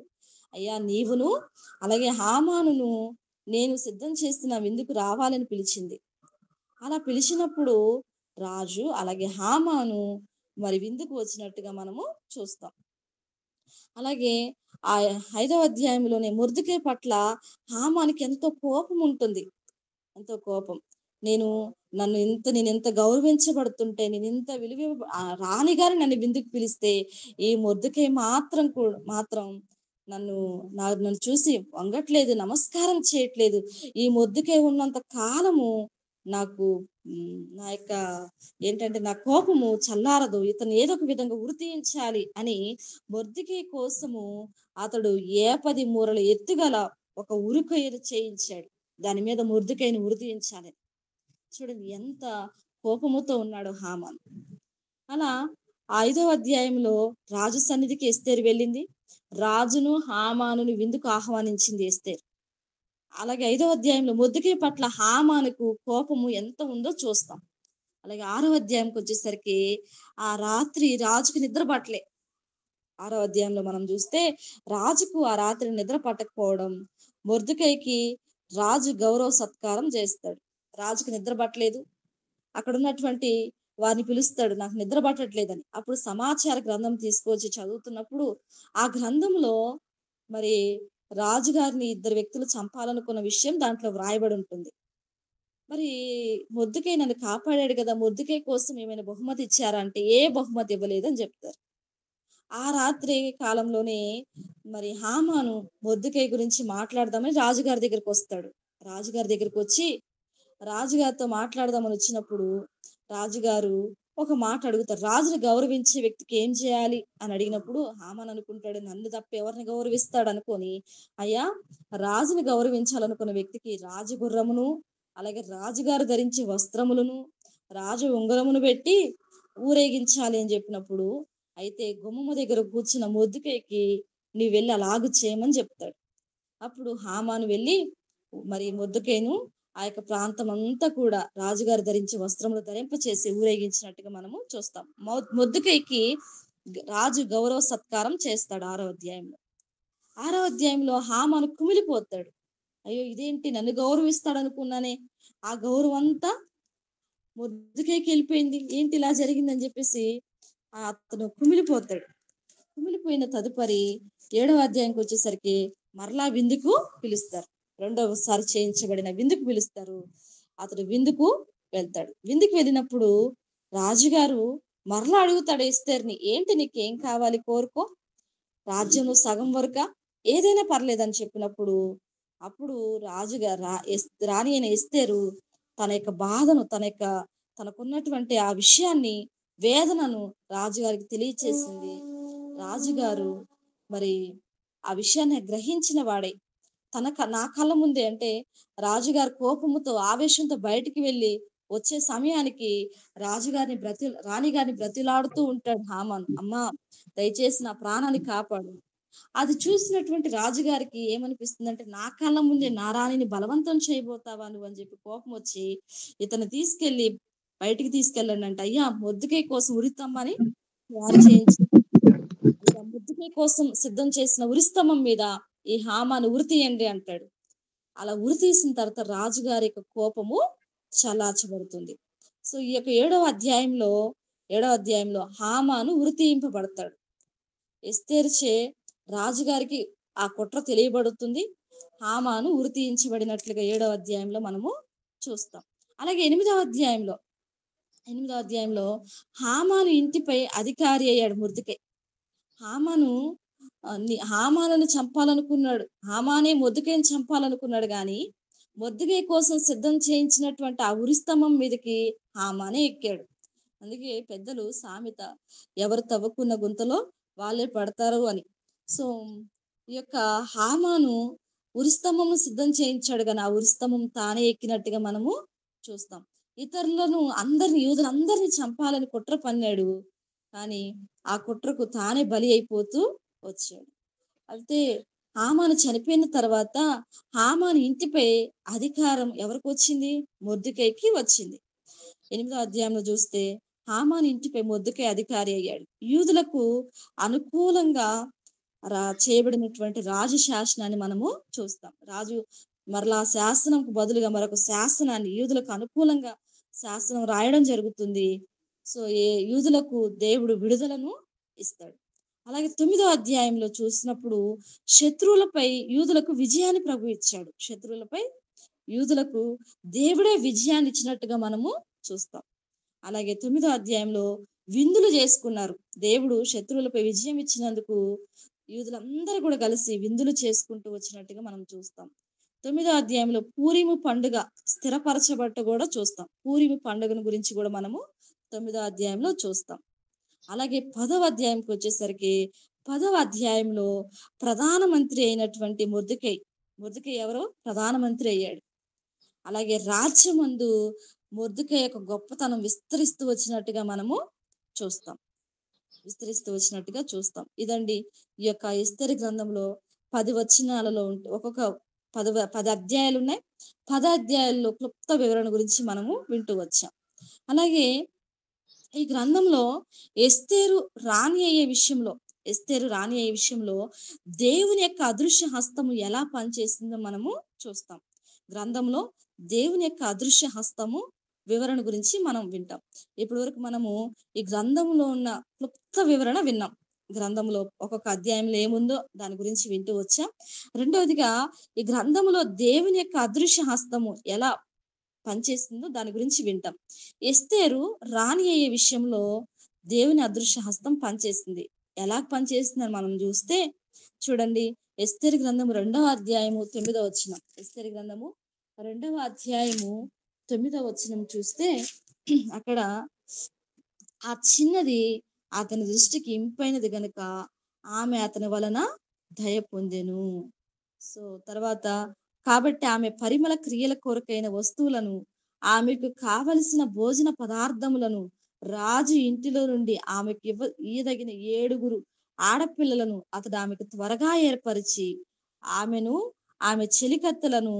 అయ్యా నీవును అలాగే హామానును నేను సిద్ధం చేస్తున్న విందుకు రావాలని పిలిచింది. అలా పిలిచినప్పుడు రాజు అలాగే హామాను మరి విందుకు వచ్చినట్టుగా మనము చూస్తాం. అలాగే ఆ 5వ అధ్యాయంలోనే మొర్దెకై పట్ల హామానికి ఎంతో కోపం ఉంటుంది. ఎంతో కోపం. నేను ఎంత గౌరవించబడుతుంటే, నేను ఇంత రాణిగారు నన్ను విందుకు పిలిస్తే ఈ మొర్దెకై మాత్రం నన్ను చూసి వంగట్లేదు, నమస్కారం చేయట్లేదు. ఈ మొర్దెకై ఉన్నంత కాలము నాకు నా యొక్క నా కోపము చల్లారదు. ఇతను ఏదో ఒక విధంగా ఉరి తీయించాలి అని మొర్దెకై కోసము అతడు 10 మూరల ఎత్తుగల ఒక ఉరికొయ్యను చేయించాడు. దాని మీద మొర్దెకైని ఉరి తీయించాలి. చూడండి ఎంత కోపముతో ఉన్నాడో హామాను. అలా 5వ అధ్యాయంలో రాజు సన్నిధికి ఎస్తేరు వెళ్ళింది. రాజును హామానుని విందుకు ఆహ్వానించింది ఎస్తేరు. అలాగే 5వ అధ్యాయంలో మొర్దెకై పట్ల హామానుకు కోపము ఎంత ఉందో చూస్తాం. అలాగే 6వ అధ్యాయంకి వచ్చేసరికి ఆ రాత్రి రాజుకు నిద్ర పట్టలే. 6వ అధ్యాయంలో మనం చూస్తే రాజుకు ఆ రాత్రి నిద్ర పట్టకపోవడం, మొర్దెకైకి రాజు గౌరవ సత్కారం చేస్తాడు. రాజుకు నిద్ర పట్టలేదు. అక్కడ ఉన్నటువంటి వారిని పిలుస్తాడు, నాకు నిద్ర పట్టట్లేదని. అప్పుడు సమాచార గ్రంథం తీసుకొచ్చి చదువుతున్నప్పుడు ఆ గ్రంథంలో మరి రాజుగారిని 2 వ్యక్తులు చంపాలనుకున్న విషయం దాంట్లో వ్రాయబడి ఉంటుంది. మరి మొర్దెకై నన్ను కాపాడాడు కదా, మొర్దెకై కోసం ఏమైనా బహుమతి ఇచ్చారా అంటే ఏ బహుమతి ఇవ్వలేదని చెప్తారు. ఆ రాత్రి కాలంలోనే మరి హామాను మొర్దెకై గురించి మాట్లాడదామని రాజుగారి దగ్గరికి వస్తాడు. రాజుగారి దగ్గరికి వచ్చి రాజుగారితో మాట్లాడదామని వచ్చినప్పుడు రాజుగారు ఒక మాట అడుగుతారు. రాజుని గౌరవించే వ్యక్తికి ఏం చేయాలి అని అడిగినప్పుడు హామాన్ అనుకుంటాడు, నన్ను తప్ప ఎవరిని గౌరవిస్తాడు అనుకొని, అయ్యా రాజుని గౌరవించాలనుకున్న వ్యక్తికి రాజగుర్రమును అలాగే రాజుగారు ధరించే వస్త్రములను రాజు ఉంగరమును పెట్టి ఊరేగించాలి అని చెప్పినప్పుడు, అయితే గుమ్మము దగ్గర కూర్చున్న మొర్దెకైకి నీవు వెళ్ళి అలాగు చేయమని చెప్తాడు. అప్పుడు హామాను వెళ్ళి మరి మొర్దెకైను ఆ యొక్క ప్రాంతం అంతా కూడా రాజుగారు ధరించే వస్త్రములు ధరింపచేసి ఊరేగించినట్టుగా మనము చూస్తాం. మొర్దెకైకి రాజు గౌరవ సత్కారం చేస్తాడు 6వ అధ్యాయంలో. 6వ అధ్యాయంలో హామాను కుమిలిపోతాడు. అయ్యో ఇదేంటి, నన్ను గౌరవిస్తాడు అనుకున్నానే, ఆ గౌరవం అంతా మొర్దెకైకి వెళ్ళిపోయింది, ఏంటి ఇలా జరిగిందని చెప్పేసి అతను కుమిలిపోతాడు. కుమిలిపోయిన తదుపరి 7వ అధ్యాయంకి వచ్చేసరికి మరలా విందుకు పిలుస్తారు. రెండవసారి చేయించబడిన విందుకు పిలుస్తారు. అతడు విందుకు వెళ్తాడు. విందుకు వెళ్ళినప్పుడు రాజుగారు మరలా అడుగుతాడు ఎస్తేర్ని, ఏంటి నీకేం కావాలి కోరుకో, రాజ్యంలో సగం వరక ఏదైనా పర్లేదని చెప్పినప్పుడు అప్పుడు రాణి అయిన ఎస్తేరు తన యొక్క బాధను తనకున్నటువంటి ఆ విషయాన్ని వేదనను రాజుగారికి తెలియచేసింది. రాజుగారు మరి ఆ విషయాన్ని గ్రహించిన వాడై నా కళ్ళ ముందే అంటే రాజుగారి కోపముతో ఆవేశంతో బయటికి వెళ్ళి వచ్చే సమయానికి రాణిగారిని బ్రతిలాడుతూ ఉంటాడు హామాను. అమ్మా, దయచేసి నా ప్రాణాన్ని కాపాడు. అది చూసినటువంటి రాజుగారికి ఏమనిపిస్తుందంటే, నా కళ్ళ ముందే నా రాణిని బలవంతం చేయబోతావా నువ్వు అని చెప్పి కోపం వచ్చి ఇతను తీసుకెళ్లి బయటికి తీసుకెళ్ళండి అంటే, అయ్యా మొద్దుకై కోసం ఉరితమ్మని తయారు చేయించి ముద్దుకై కోసం సిద్ధం చేసిన ఉరిస్తంభం మీద ఈ హామాను ఉరి తీయండి అంటాడు. అలా ఉరి తీసిన తర్వాత రాజుగారి యొక్క కోపము చల్లార్చబడుతుంది. సో ఈ యొక్క ఏడవ అధ్యాయంలో హామాను ఉరి తీయింపబడతాడు. ఎస్తేరుచే రాజుగారికి ఆ కుట్ర తెలియబడుతుంది. హామాను ఉరి తీయించబడినట్లుగా 7వ అధ్యాయంలో మనము చూస్తాం. అలాగే 8వ అధ్యాయంలో హామాను ఇంటిపై అధికారి అయ్యాడు మొర్దెకై. హామానును చంపాలనుకున్నాడు. హామానే మొర్దెకైని చంపాలనుకున్నాడు గాని మొర్దెకై కోసం సిద్ధం చేయించినటువంటి ఆ ఉరిస్తంభం మీదకి హామానే ఎక్కాడు. అందుకే పెద్దలు సామెత, ఎవరు తవ్వుకున్న గుంతలో వాళ్ళే పడతారు అని. సో ఈ యొక్క హామాను ఉరిస్తంభం సిద్ధం చేయించాడు కానీ ఆ ఉరిస్తంభం తానే ఎక్కినట్టుగా మనము చూస్తాం. యూదులందరినీ చంపాలని కుట్ర పన్నాడు. కానీ ఆ కుట్రకు తానే బలి అయిపోతూ వచ్చాడు. అయితే హామాను చనిపోయిన తర్వాత హామాను ఇంటిపై అధికారం ఎవరికి వచ్చింది? మొర్దెకైకి వచ్చింది. 8వ అధ్యాయంలో చూస్తే హామాను ఇంటిపై మొర్దెకై అధికారి అయ్యాడు. యూదులకు అనుకూలంగా చేయబడినటువంటి రాజు శాసనాన్ని మనము చూస్తాం. రాజు మరలా శాసనంకు బదులుగా మరొక శాసనాన్ని యూదులకు అనుకూలంగా శాసనం రాయడం జరుగుతుంది. సో యూదులకు దేవుడు విడుదలను ఇస్తాడు. అలాగే 9వ అధ్యాయంలో చూసినప్పుడు శత్రువులపై యూదులకు విజయాన్ని ప్రభు ఇచ్చాడు. శత్రువులపై యూదులకు దేవుడే విజయాన్ని ఇచ్చినట్టుగా మనము చూస్తాం. అలాగే 9వ అధ్యాయంలో విందులు చేసుకున్నారు. దేవుడు శత్రువులపై విజయం ఇచ్చినందుకు యూదులందరూ కూడా కలిసి విందులు చేసుకుంటూ వచ్చినట్టుగా మనం చూస్తాం. 9వ అధ్యాయంలో పూరీము పండుగ స్థిరపరచబట్ట కూడా చూస్తాం. పూరీము పండుగను గురించి కూడా మనము 9వ అధ్యాయంలో చూస్తాం. అలాగే 10వ అధ్యాయంకి వచ్చేసరికి 10వ అధ్యాయంలో ప్రధానమంత్రి అయినటువంటి మొర్దెకై ఎవరో ప్రధానమంత్రి అయ్యాడు. అలాగే రాజ్యమందు మొర్దెకై యొక్క గొప్పతనం విస్తరిస్తూ వచ్చినట్టుగా చూస్తాం. ఇదండి ఈ యొక్క ఎస్తేరు గ్రంథంలో 10 వచనాలలో ఒక్కొక్క 10 అధ్యాయాలు ఉన్నాయి. 10 అధ్యాయాల్లో క్లుప్త వివరణ గురించి మనము వింటూ వచ్చాం. అలాగే ఈ గ్రంథంలో ఎస్తేరు రాణి అయ్యే విషయంలో దేవుని యొక్క అదృశ్య హస్తము ఎలా పనిచేస్తుందో మనము చూస్తాం. గ్రంథంలో దేవుని యొక్క అదృశ్య హస్తము వివరణ గురించి మనం వింటాం. ఇప్పటి వరకు మనము ఈ గ్రంథంలో ఉన్న క్లుప్త వివరణ విన్నాం. గ్రంథంలో ఒక్కొక్క అధ్యాయంలో ఏముందో దాని గురించి వింటూ వచ్చాం. రెండవదిగా ఈ గ్రంథంలో దేవుని యొక్క అదృశ్య హస్తము ఎలా పనిచేస్తుందో దాని గురించి వింటాం. ఎస్తేరు రాణి అయ్యే విషయంలో దేవుని అదృశ్య హస్తం పనిచేస్తుంది. ఎలా పనిచేస్తుందని మనం చూస్తే చూడండి, ఎస్తేరు గ్రంథము 2వ అధ్యాయము 9వ వచనం. ఎస్తేరు గ్రంథము 2వ అధ్యాయము 9వ వచనం చూస్తే అక్కడ ఆ చిన్నది అతని దృష్టికి ఇంపైనది గనుక ఆమె అతని వలన దయ పొందెను. సో తర్వాత కాబట్టి ఆమె పరిమళ క్రియల కొరకైన వస్తువులను, ఆమెకు కావలసిన భోజన పదార్థములను రాజు ఇంటిలో నుండి ఆమెకు ఇయ్యదగిన 7 ఆడపిల్లలను అతడు ఆమెకు త్వరగా ఏర్పరిచి ఆమెను ఆమె చెలికత్తెలను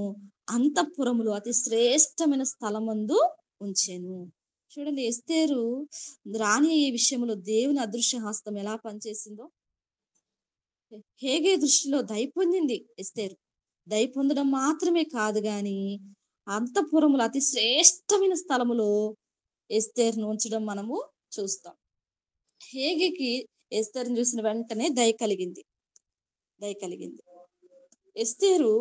అంతఃపురములో అతి శ్రేష్టమైన స్థలమందు ఉంచెను. చూడండి, ఎస్తేరు రాణి అయ్యే విషయంలో దేవుని అదృశ్య హస్తం ఎలా పనిచేసిందో. హేగే దృష్టిలో దయ పొందింది ఎస్తేరు. దయ పొందడం మాత్రమే కాదు గాని అంతఃపురములో అతి శ్రేష్టమైన స్థలములో ఎస్తేరును ఉంచడం మనము చూస్తాం. హేగేకి ఎస్తేరును చూసిన వెంటనే దయ కలిగింది. ఎస్తేరు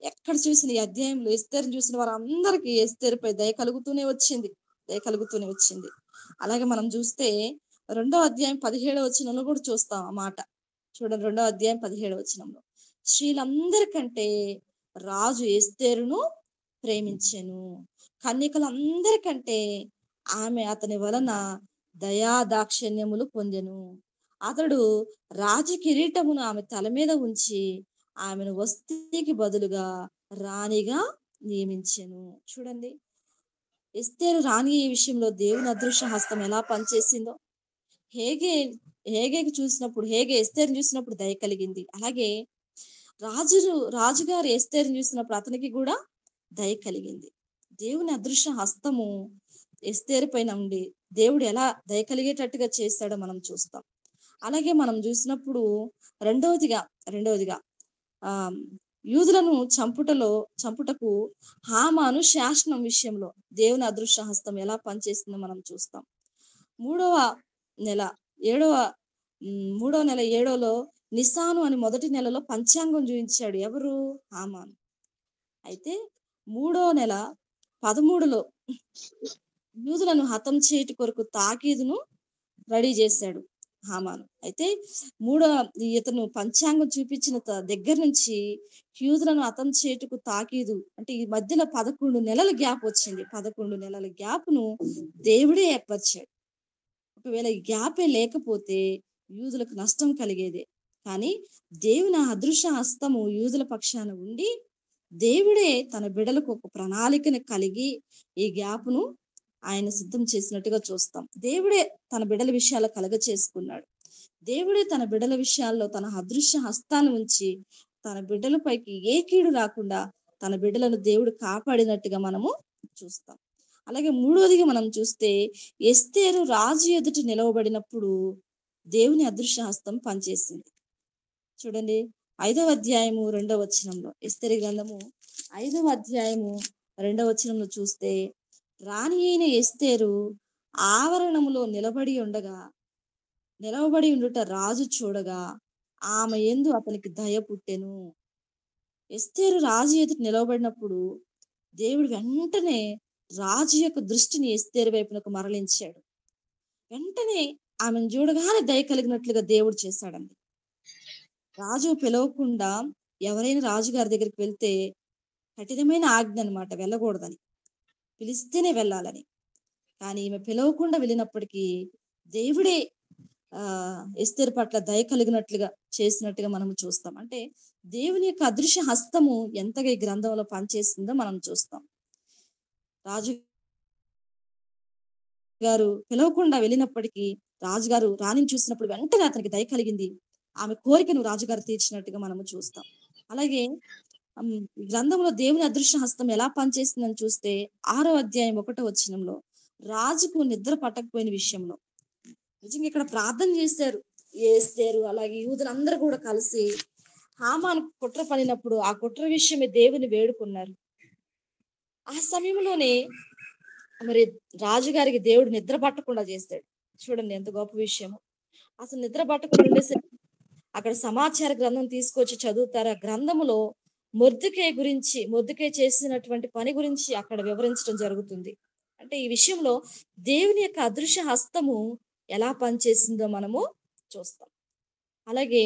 ఎక్కడ చూసిన ఈ అధ్యాయంలో ఎస్తేరును చూసిన వారందరికీ ఎస్తేరుపై దయ కలుగుతూనే వచ్చింది. అలాగే మనం చూస్తే 2వ అధ్యాయం 17వ వచనంలో కూడా చూస్తాం ఆ మాట. చూడండి, 2వ అధ్యాయం 17వ వచనంలో స్త్రీలందరికంటే రాజు ఎస్తేరును ప్రేమించెను. కన్యకలందరికంటే ఆమె అతని వలన దయా దాక్షిణ్యములు పొందెను. అతడు రాజ కిరీటమును ఆమె తల మీద ఉంచి ఆమెను వస్తీకి బదులుగా రాణిగా నియమించెను. చూడండి, ఎస్తేరు రాణి ఈ విషయంలో దేవుని అదృశ్య హస్తం ఎలా పనిచేసిందో. హేగే హేగేకి చూసినప్పుడు, హేగే ఎస్తేరుని చూసినప్పుడు దయ కలిగింది. అలాగే రాజుగారు ఎస్తేరుని చూసినప్పుడు అతనికి కూడా దయ కలిగింది. దేవుని అదృశ్య హస్తము ఎస్తేరు పైన ఉండి దేవుడు ఎలా దయ కలిగేటట్టుగా చేస్తాడో మనం చూస్తాం. అలాగే మనం చూసినప్పుడు రెండవదిగా ఆ యూదులను చంపుటకు హామాను శాసనం విషయంలో దేవుని అదృశ్య హస్తం ఎలా పనిచేస్తుందో మనం చూస్తాం. మూడవ నెల ఏడవ మూడవ నెల 7లో నిసాను అని మొదటి నెలలో పంచాంగం చూపించాడు. ఎవరు? హామాను. అయితే 3వ నెల 13లో యూదులను హతం చేయటి కొరకు తాకీదును రెడీ చేశాడు హామాను. అయితే ఇతను పంచాంగం చూపించిన దగ్గర నుంచి యూదులను హతం చేయుటకు తాకీదు అంటే ఈ మధ్యలో 11 నెలల గ్యాప్ వచ్చింది. 11 నెలల గ్యాప్ను దేవుడే ఏర్పరిచాడు. ఒకవేళ ఈ గ్యాపే లేకపోతే యూదులకు నష్టం కలిగేదే. కానీ దేవుని అదృశ్య హస్తము యూదుల పక్షాన ఉండి దేవుడే తన బిడ్డలకు ఒక ప్రణాళికను కలిగి ఈ గ్యాప్ను ఆయన సిద్ధం చేసినట్టుగా చూస్తాం. దేవుడే తన బిడ్డల విషయాలు కలగ చేసుకున్నాడు. దేవుడే తన బిడ్డల విషయాల్లో తన అదృశ్య హస్తాన్ని ఉంచి తన బిడ్డలపైకి ఏ కీడు రాకుండా తన బిడ్డలను దేవుడు కాపాడినట్టుగా మనము చూస్తాం. అలాగే మూడోదిగా మనం చూస్తే ఎస్తేరు రాజు ఎదుట నిలవబడినప్పుడు దేవుని అదృశ్య హస్తం పనిచేసింది. చూడండి, 5వ అధ్యాయము 2వ వచనంలో, ఎస్తేరు గ్రంథము 5వ అధ్యాయము 2వ వచనంలో చూస్తే, రాణి అయిన ఎస్తేరు ఆవరణములో నిలబడి ఉండుట రాజు చూడగా ఆమె యందు అతనికి దయ పుట్టెను. ఎస్తేరు రాజు ఎదుట నిలవబడినప్పుడు దేవుడు వెంటనే రాజు యొక్క దృష్టిని ఎస్తేరు వైపునకు మరలించాడు. వెంటనే ఆమెను చూడగానే దయ కలిగినట్లుగా దేవుడు చేశాడండి. రాజు పిలవకుండా ఎవరైనా రాజుగారి దగ్గరికి వెళ్తే కఠినమైన ఆజ్ఞ అనమాట, వెళ్ళకూడదని, పిలిస్తేనే వెళ్ళాలని. కానీ ఈమె పిలవకుండా వెళ్ళినప్పటికీ దేవుడే ఎస్తేరు పట్ల దయ కలిగినట్లుగా చేసినట్టుగా మనం చూస్తాం. అంటే దేవుని యొక్క అదృశ్య హస్తము ఎంతగా ఈ గ్రంథంలో పనిచేస్తుందో మనం చూస్తాం. రాజు గారు పిలవకుండా వెళ్ళినప్పటికీ రాజుగారు రాణిని చూసినప్పుడు వెంటనే అతనికి దయ కలిగింది. ఆమె కోరికను రాజుగారు తీర్చినట్టుగా మనము చూస్తాం. అలాగే గ్రంథంలో దేవుని అదృశ్య హస్తం ఎలా పనిచేస్తుందని చూస్తే 6వ అధ్యాయం 1వ వచనంలో రాజుకు నిద్ర పట్టకపోయిన విషయంలో నిజంగా ఇక్కడ ప్రార్థన చేశారు ఎస్తేరు, అలాగే యూదులందరూ కూడా కలిసి హామాను కుట్ర పడినప్పుడు ఆ కుట్ర విషయమే దేవుని వేడుకున్నారు. ఆ సమయంలోనే మరి రాజుగారికి దేవుడు నిద్ర పట్టకుండా చేస్తాడు. చూడండి ఎంత గొప్ప విషయము. అసలు నిద్ర పట్టకుండా ఉండేసరికి అక్కడ సమాచార గ్రంథం తీసుకొచ్చి చదువుతారు. ఆ గ్రంథములో మొర్దెకై చేసినటువంటి పని గురించి అక్కడ వివరించడం జరుగుతుంది. అంటే ఈ విషయంలో దేవుని యొక్క అదృశ్య హస్తము ఎలా పనిచేసిందో మనము చూస్తాం. అలాగే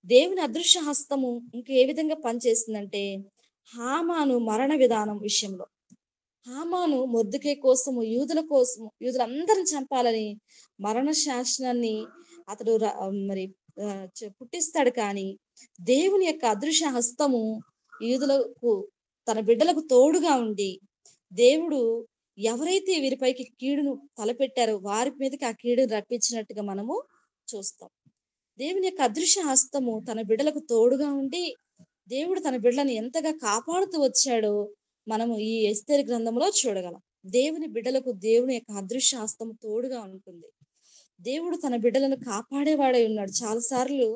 దేవుని అదృశ్య హస్తము ఇంకా ఏ విధంగా పనిచేసిందంటే హామాను మరణ విధానం విషయంలో, హామాను మొర్దెకై కోసము యూదులందరిని చంపాలని మరణ శాసనాన్ని అతడు పుట్టిస్తాడు. కానీ దేవుని యొక్క అదృశ్య హస్తము యూదులకు తన బిడ్డలకు తోడుగా ఉండి దేవుడు ఎవరైతే వీరిపైకి కీడును తలపెట్టారో వారి మీదకి ఆ కీడును రప్పించినట్టుగా మనము చూస్తాం. దేవుని యొక్క అదృశ్య హస్తము తన బిడ్డలకు తోడుగా ఉండి దేవుడు తన బిడ్డలను ఎంతగా కాపాడుతూ వచ్చాడో మనము ఈ ఎస్తేరు గ్రంథంలో చూడగలం. దేవుని బిడ్డలకు దేవుని యొక్క అదృశ్య హస్తము తోడుగా ఉంటుంది. దేవుడు తన బిడ్డలను కాపాడేవాడై ఉన్నాడు. చాలాసార్లు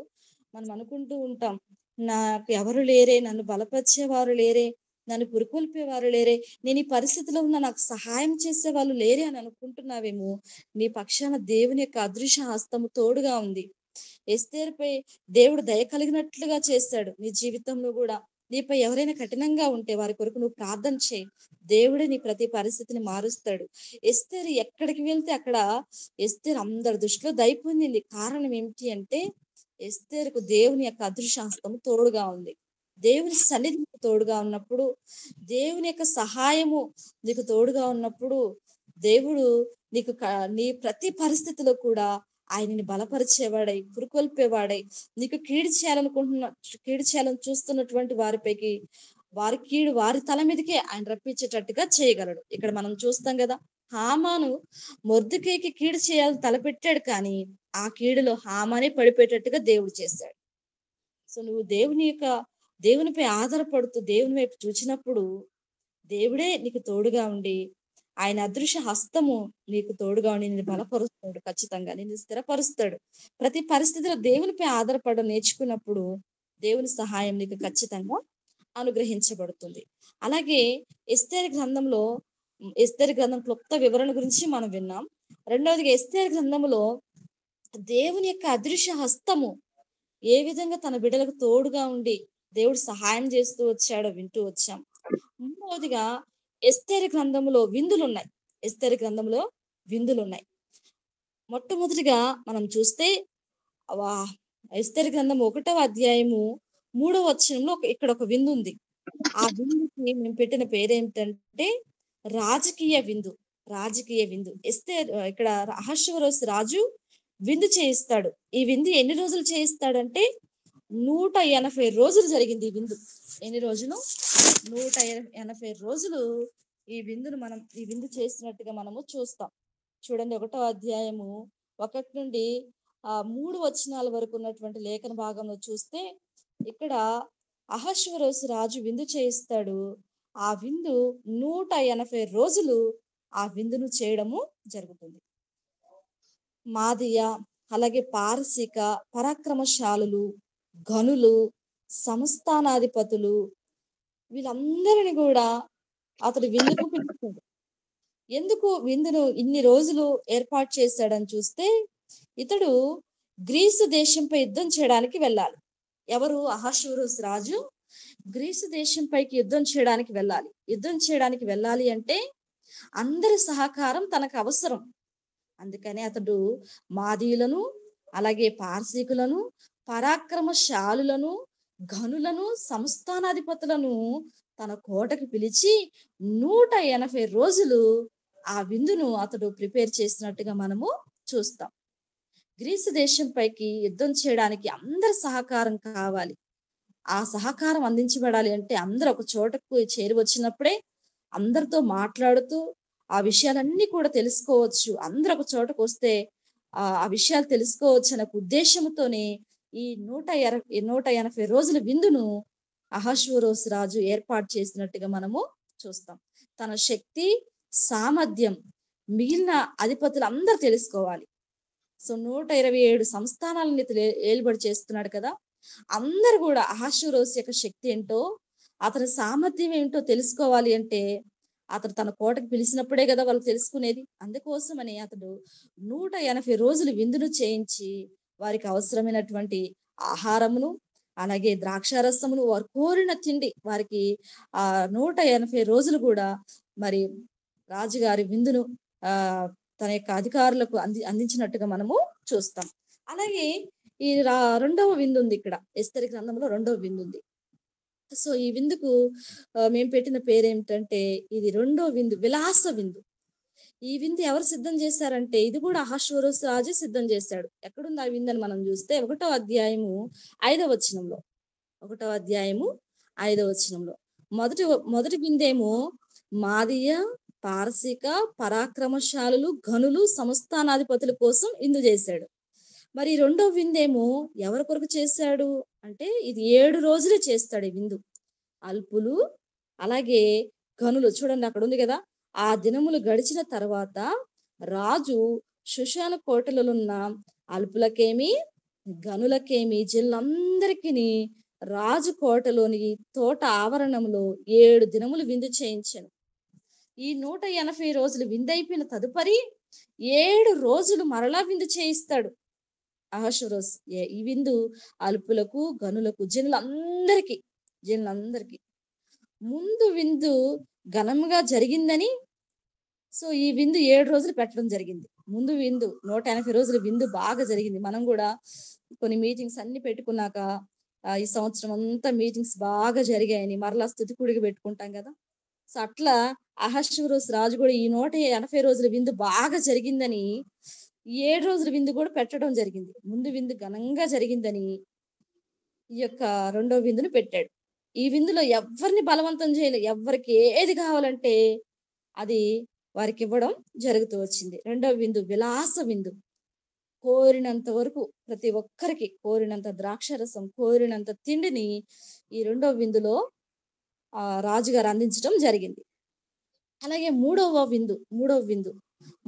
మనం అనుకుంటూ ఉంటాం, నాకు ఎవరు లేరే, నన్ను బలపరిచేవారు లేరే, నన్ను పురుకొల్పేవారు లేరే, నేను ఈ పరిస్థితిలో ఉన్న నాకు సహాయం చేసే వాళ్ళు లేరే అని అనుకుంటున్నావేమో. నీ పక్షాన దేవుని యొక్క అదృశ్య హస్తము తోడుగా ఉంది. ఎస్తేరుపై దేవుడు దయ కలిగినట్లుగా చేశాడు. నీ జీవితంలో కూడా నీపై ఎవరైనా కఠినంగా ఉంటే వారి కొరకు నువ్వు ప్రార్థన చేయి. దేవుడే నీ ప్రతి పరిస్థితిని మారుస్తాడు. ఎస్తేరు ఎక్కడికి వెళ్తే అక్కడ ఎస్తేరు అందరి దృష్టిలో దయ పొందింది. కారణం ఏమిటి అంటే ఎస్తేరుకు దేవుని యొక్క అదృశ్య హస్తము తోడుగా ఉంది. దేవుని సన్నిధి తోడుగా ఉన్నప్పుడు, దేవుని యొక్క సహాయము నీకు తోడుగా ఉన్నప్పుడు దేవుడు నీ ప్రతి పరిస్థితిలో కూడా ఆయనని బలపరిచేవాడై, పురుకొల్పేవాడై, నీకు కీడు చేయాలని చూస్తున్నటువంటి వారిపైకి వారి కీడు వారి తల మీదకే ఆయన రప్పించేటట్టుగా చేయగలడు. ఇక్కడ మనం చూస్తాం కదా, హామాను మొర్దెకైకి కీడు చేయాలని తలపెట్టాడు, కానీ ఆ కీడులో హామానే పడిపోయేటట్టుగా దేవుడు చేశాడు. సో నువ్వు దేవునిపై ఆధారపడుతూ దేవుని వైపు చూచినప్పుడు దేవుడే నీకు తోడుగా ఉండి, ఆయన అదృశ్య హస్తము నీకు తోడుగా ఉండి నిన్ను బలపరుస్తాడు. ఖచ్చితంగా నిన్ను స్థిరపరుస్తాడు. ప్రతి పరిస్థితిలో దేవునిపై ఆధారపడడం నేర్చుకున్నప్పుడు దేవుని సహాయం నీకు ఖచ్చితంగా అనుగ్రహించబడుతుంది. అలాగే ఎస్తేరు గ్రంథం క్లుప్త వివరణ గురించి మనం విన్నాం. రెండవదిగా ఎస్తేరు గ్రంథంలో దేవుని యొక్క అదృశ్య హస్తము ఏ విధంగా తన బిడ్డలకు తోడుగా ఉండి దేవుడు సహాయం చేస్తూ వచ్చాడో వింటూ వచ్చాం. మూడవదిగా ఎస్తేరు గ్రంథంలో విందులున్నాయి. ఎస్తేరు గ్రంథంలో విందులున్నాయి. మొట్టమొదటిగా మనం చూస్తే ఎస్తేరు గ్రంథం 1వ అధ్యాయము 3వ వచనంలో ఇక్కడ ఒక విందు ఉంది. ఆ విందుకి మేము పెట్టిన పేరేమిటంటే రాజకీయ విందు. రాజకీయ విందు. ఇక్కడ అహష్వేరోషు రాజు విందు చేయిస్తాడు. ఈ విందు ఎన్ని రోజులు చేయిస్తాడంటే 180 రోజులు జరిగింది ఈ విందు. ఎన్ని రోజులు? 180 రోజులు ఈ విందు చేసినట్టుగా మనము చూస్తాం. చూడండి, 1వ అధ్యాయము 1 నుండి 3 వచనాల వరకు ఉన్నటువంటి లేఖన భాగంలో చూస్తే ఇక్కడ అహష్వేరోషు రాజు విందు చేయిస్తాడు. ఆ విందు 180 రోజులు ఆ విందును చేయడము జరుగుతుంది. మాదియ, అలాగే పారసీక, పరాక్రమశాలులు, ఘనులు, సంస్థానాధిపతులు, వీళ్ళందరిని కూడా అతడు విందుకు పిలుస్తాడు. ఎందుకు విందును ఇన్ని రోజులు ఏర్పాటు చేశాడని చూస్తే, ఇతడు గ్రీసు దేశంపై యుద్ధం చేయడానికి వెళ్ళాలి. ఎవరు? అహష్వేరోషు రాజు గ్రీసు దేశంపైకి యుద్ధం చేయడానికి వెళ్ళాలి. యుద్ధం చేయడానికి వెళ్ళాలి అంటే అందరి సహకారం తనకు అవసరం. అందుకని అతడు మాదీయులను, అలాగే పార్సీకులను, పరాక్రమశాలులను, ఘనులను, సంస్థానాధిపతులను తన కోటకు పిలిచి 180 రోజులు ఆ విందును అతడు ప్రిపేర్ చేసినట్టుగా మనము చూస్తాం. గ్రీసు దేశంపైకి యుద్ధం చేయడానికి అందరి సహకారం కావాలి. ఆ సహకారం అందించబడాలి అంటే అందరూ ఒక చోటకు చేరి వచ్చినప్పుడే అందరితో మాట్లాడుతూ ఆ విషయాలన్నీ కూడా తెలుసుకోవచ్చు. అందరూ ఒక చోటకు వస్తే ఆ విషయాలు తెలుసుకోవచ్చు అనే ఉద్దేశంతోనే ఈ 180 రోజుల విందును అహష్వేరోషు రాజు ఏర్పాటు చేసినట్టుగా మనము చూస్తాం. తన శక్తి సామర్థ్యం మిగిలిన అధిపతులు అందరూ తెలుసుకోవాలి. సో 127 సంస్థానాలని ఏలుబడి చేస్తున్నాడు కదా, అందరు కూడా అహష్వేరోషు యొక్క శక్తి ఏంటో, అతని సామర్థ్యం ఏంటో తెలుసుకోవాలి అంటే అతడు తన కోటకు పిలిచినప్పుడే కదా వాళ్ళు తెలుసుకునేది. అందుకోసమని అతడు 180 రోజులు విందును చేయించి వారికి అవసరమైనటువంటి ఆహారమును, అలాగే ద్రాక్షారసమును, వారు కోరిన తిండి వారికి 180 రోజులు కూడా మరి రాజుగారి విందును తన యొక్క అధికారులకు అందించినట్టుగా మనము చూస్తాం. అలాగే ఈ రెండవ విందు ఉంది. ఇక్కడ ఎస్తేరు గ్రంథంలో రెండవ విందు ఉంది. సో ఈ విందుకు మేము పెట్టిన పేరేమిటంటే ఇది రెండో విందు, విలాస విందు. ఈ విందు ఎవరు సిద్ధం చేశారంటే ఇది కూడా అహష్వేరోషు రాజే సిద్ధం చేశాడు. ఎక్కడుంది ఆ విందు అని మనం చూస్తే 1వ అధ్యాయము 5వ వచనంలో. 1వ అధ్యాయము 5వ వచనంలో మొదటి విందేమో మాదియ, పారసీక, పరాక్రమశాలులు, ఘనులు, సంస్థానాధిపతుల కోసం విందు చేశాడు. మరి రెండో విందేమో ఎవరి కొరకు చేశాడు అంటే ఇది 7 రోజులే చేస్తాడు ఈ విందు. అల్పులు అలాగే ఘనులు, చూడండి అక్కడ ఉంది కదా, ఆ దినములు గడిచిన తర్వాత రాజు షుషాను కోటలలోనున్న అల్పులకేమి ఘనులకేమి జనులందరికీ రాజు కోటలోని తోట ఆవరణంలో 7 దినములు విందు చేయించాను. ఈ 180 రోజులు విందు అయిపోయిన తదుపరి 7 రోజులు మరలా విందు చేయిస్తాడు అహష్వేరోషు. ఈ విందు అల్పులకు, ఘనులకు, జనులందరికీ ముందు విందు ఘనముగా జరిగిందని సో ఈ విందు 7 రోజులు పెట్టడం జరిగింది. ముందు విందు 180 రోజుల విందు బాగా జరిగింది. మనం కూడా కొన్ని మీటింగ్స్ అన్ని పెట్టుకున్నాక ఈ సంవత్సరం అంతా మీటింగ్స్ బాగా జరిగాయని మరలా స్తుతి కూడిక పెట్టుకుంటాం కదా. సో అట్లా అహష్వేరోషు రాజు కూడా ఈ 180 రోజుల విందు బాగా జరిగిందని 7 రోజుల విందు కూడా పెట్టడం జరిగింది. ముందు విందు ఘనంగా జరిగిందని ఈ యొక్క రెండో విందును పెట్టాడు. ఈ విందులో ఎవ్వరిని బలవంతం చేయలే. ఎవ్వరికి ఏది కావాలంటే అది వారికివ్వడం జరుగుతూ వచ్చింది. రెండవ విందు విలాస విందు. కోరినంత వరకు ప్రతి ఒక్కరికి కోరినంత ద్రాక్షారసం, కోరినంత తిండిని ఈ రెండవ విందులో రాజుగారు అందించడం జరిగింది. అలాగే మూడవ విందు.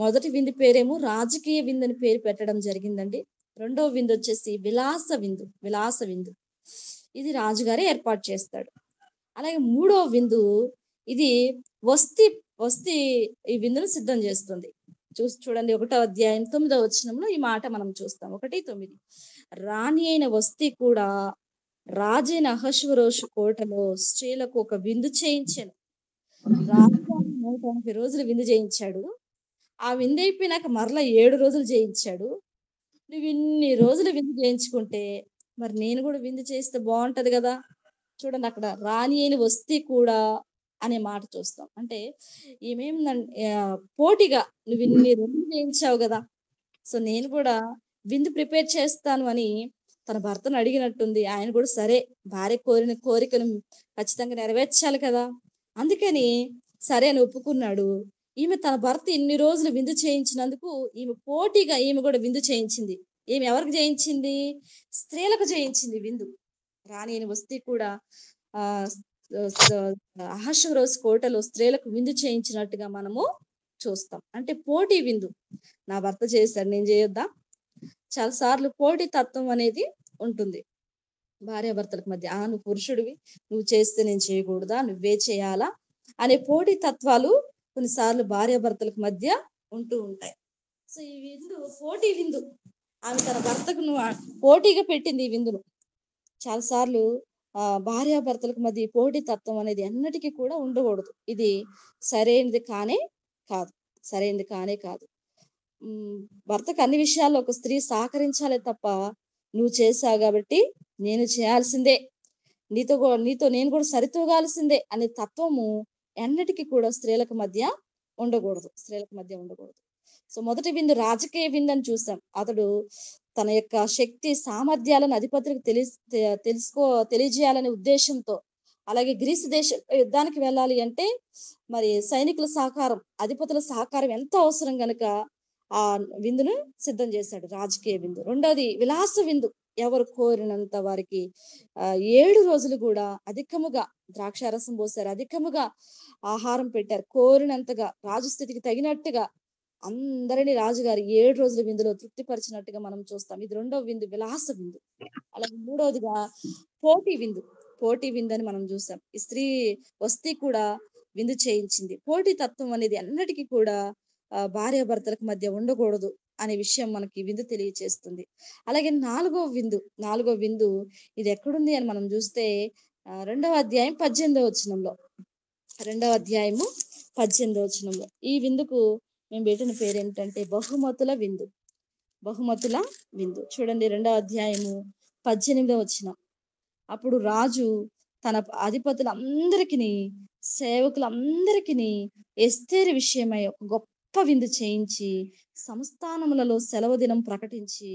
మొదటి విందు పేరేమో రాజకీయ విందు అని పేరు పెట్టడం జరిగిందండి. రెండవ విందు వచ్చేసి విలాస విందు. ఇది రాజుగారే ఏర్పాటు చేస్తాడు. అలాగే మూడవ విందు ఇది వస్తీ ఈ విందును సిద్ధం చేస్తుంది. చూడండి 1వ అధ్యాయం 9వ వచనంలో ఈ మాట మనం చూస్తాం. 1:9. రాణి అయిన వస్తీ కూడా రాజైన అహష్వేరోషు కోటలో స్త్రీలకు ఒక విందు చేయించాను. రాజుగారు 180 రోజులు విందు చేయించాడు. ఆ విందు అయిపోయినాక మరలా 7 రోజులు చేయించాడు. నువ్వు ఇన్ని రోజులు విందు చేయించుకుంటే మరి నేను కూడా విందు చేస్తే బాగుంటది కదా. చూడండి అక్కడ రాణి అయిన వస్తీ కూడా అనే మాట చూస్తాం. అంటే పోటీగా నువ్వు ఇన్ని రోజులు చేయించావు కదా, సో నేను కూడా విందు ప్రిపేర్ చేస్తాను అని తన భర్తను అడిగినట్టుంది. ఆయన కూడా సరే, భార్య కోరిన కోరికను ఖచ్చితంగా నెరవేర్చాలి కదా, అందుకని సరే అని ఒప్పుకున్నాడు. ఈమె తన భర్త ఇన్ని రోజులు విందు చేయించినందుకు ఈమె పోటీగా ఈమె కూడా విందు చేయించింది. ఈమె ఎవరికి చేయించింది? స్త్రీలకు చేయించింది విందు. రాణి అయిన వస్తీ కూడా అహష్వేరోషు కోటలో స్త్రీలకు విందు చేయించినట్టుగా మనము చూస్తాం. అంటే పోటీ విందు. నా భర్త చేశాడు, నేను చేయొద్దా? చాలా సార్లు పోటీ తత్వం అనేది ఉంటుంది భార్యాభర్తలకు మధ్య. నువ్వు పురుషుడివి, నువ్వు చేస్తే నేను చేయకూడదా, నువ్వే చేయాలా అనే పోటీ తత్వాలు కొన్నిసార్లు భార్యాభర్తలకు మధ్య ఉంటూ ఉంటాయి. సో ఈ విందు పోటీ విందు. ఆమె తన భర్తకు పోటీగా పెట్టింది ఈ విందును. చాలాసార్లు భార్యాభర్తలకు మధ్య పోటీ తత్వం అనేది ఎన్నటికీ కూడా ఉండకూడదు. ఇది సరైనది కానే కాదు. భర్తకు అన్ని విషయాల్లో ఒక స్త్రీ సహకరించాలే తప్ప, నువ్వు చేసావు కాబట్టి నేను చేయాల్సిందే, నీతో నేను కూడా సరితూగాల్సిందే అనే తత్వము ఎన్నటికీ కూడా స్త్రీలకు మధ్య ఉండకూడదు. సో మొదటి విందు రాజకీయ విందు అని చూసాం. అతడు తన యొక్క శక్తి సామర్థ్యాలను అధిపతులకు తెలియజేయాలనే ఉద్దేశంతో, అలాగే గ్రీసు దేశం యుద్ధానికి వెళ్ళాలి అంటే మరి సైనికుల సహకారం, అధిపతుల సహకారం ఎంతో అవసరం గనుక ఆ విందును సిద్ధం చేశాడు, రాజకీయ విందు. రెండోది విలాస విందు. ఎవరు కోరినంత వారికి 7 రోజులు కూడా అధికముగా ద్రాక్షారసం పోసారు, అధికముగా ఆహారం పెట్టారు, కోరినంతగా రాజస్థితికి తగినట్టుగా అందరినీ రాజుగారు 7 రోజుల విందులో తృప్తిపరిచినట్టుగా మనం చూస్తాం. ఇది రెండవ విందు, విలాస విందు. అలాగే మూడవదిగా పోటీ విందు అని మనం చూసాం. ఈ స్త్రీ వస్తీ కూడా విందు చేయించింది. పోటీ తత్వం అనేది అన్నిటికీ కూడా భార్యాభర్తలకు మధ్య ఉండకూడదు అనే విషయం మనకి విందు తెలియచేస్తుంది. అలాగే నాలుగో విందు ఇది ఎక్కడుంది అని మనం చూస్తే 2వ అధ్యాయం 18వ వచనంలో. 2వ అధ్యాయము 18వ వచనంలో ఈ విందుకు మేము పెట్టిన పేరు ఏంటంటే బహుమతుల విందు. చూడండి 2వ అధ్యాయము 18వ వచనం. అప్పుడు రాజు తన అధిపతులందరికీ, సేవకులందరికీ ఎస్తేరు విషయమై ఒక గొప్ప విందు చేయించి సంస్థానములలో సెలవు దినం ప్రకటించి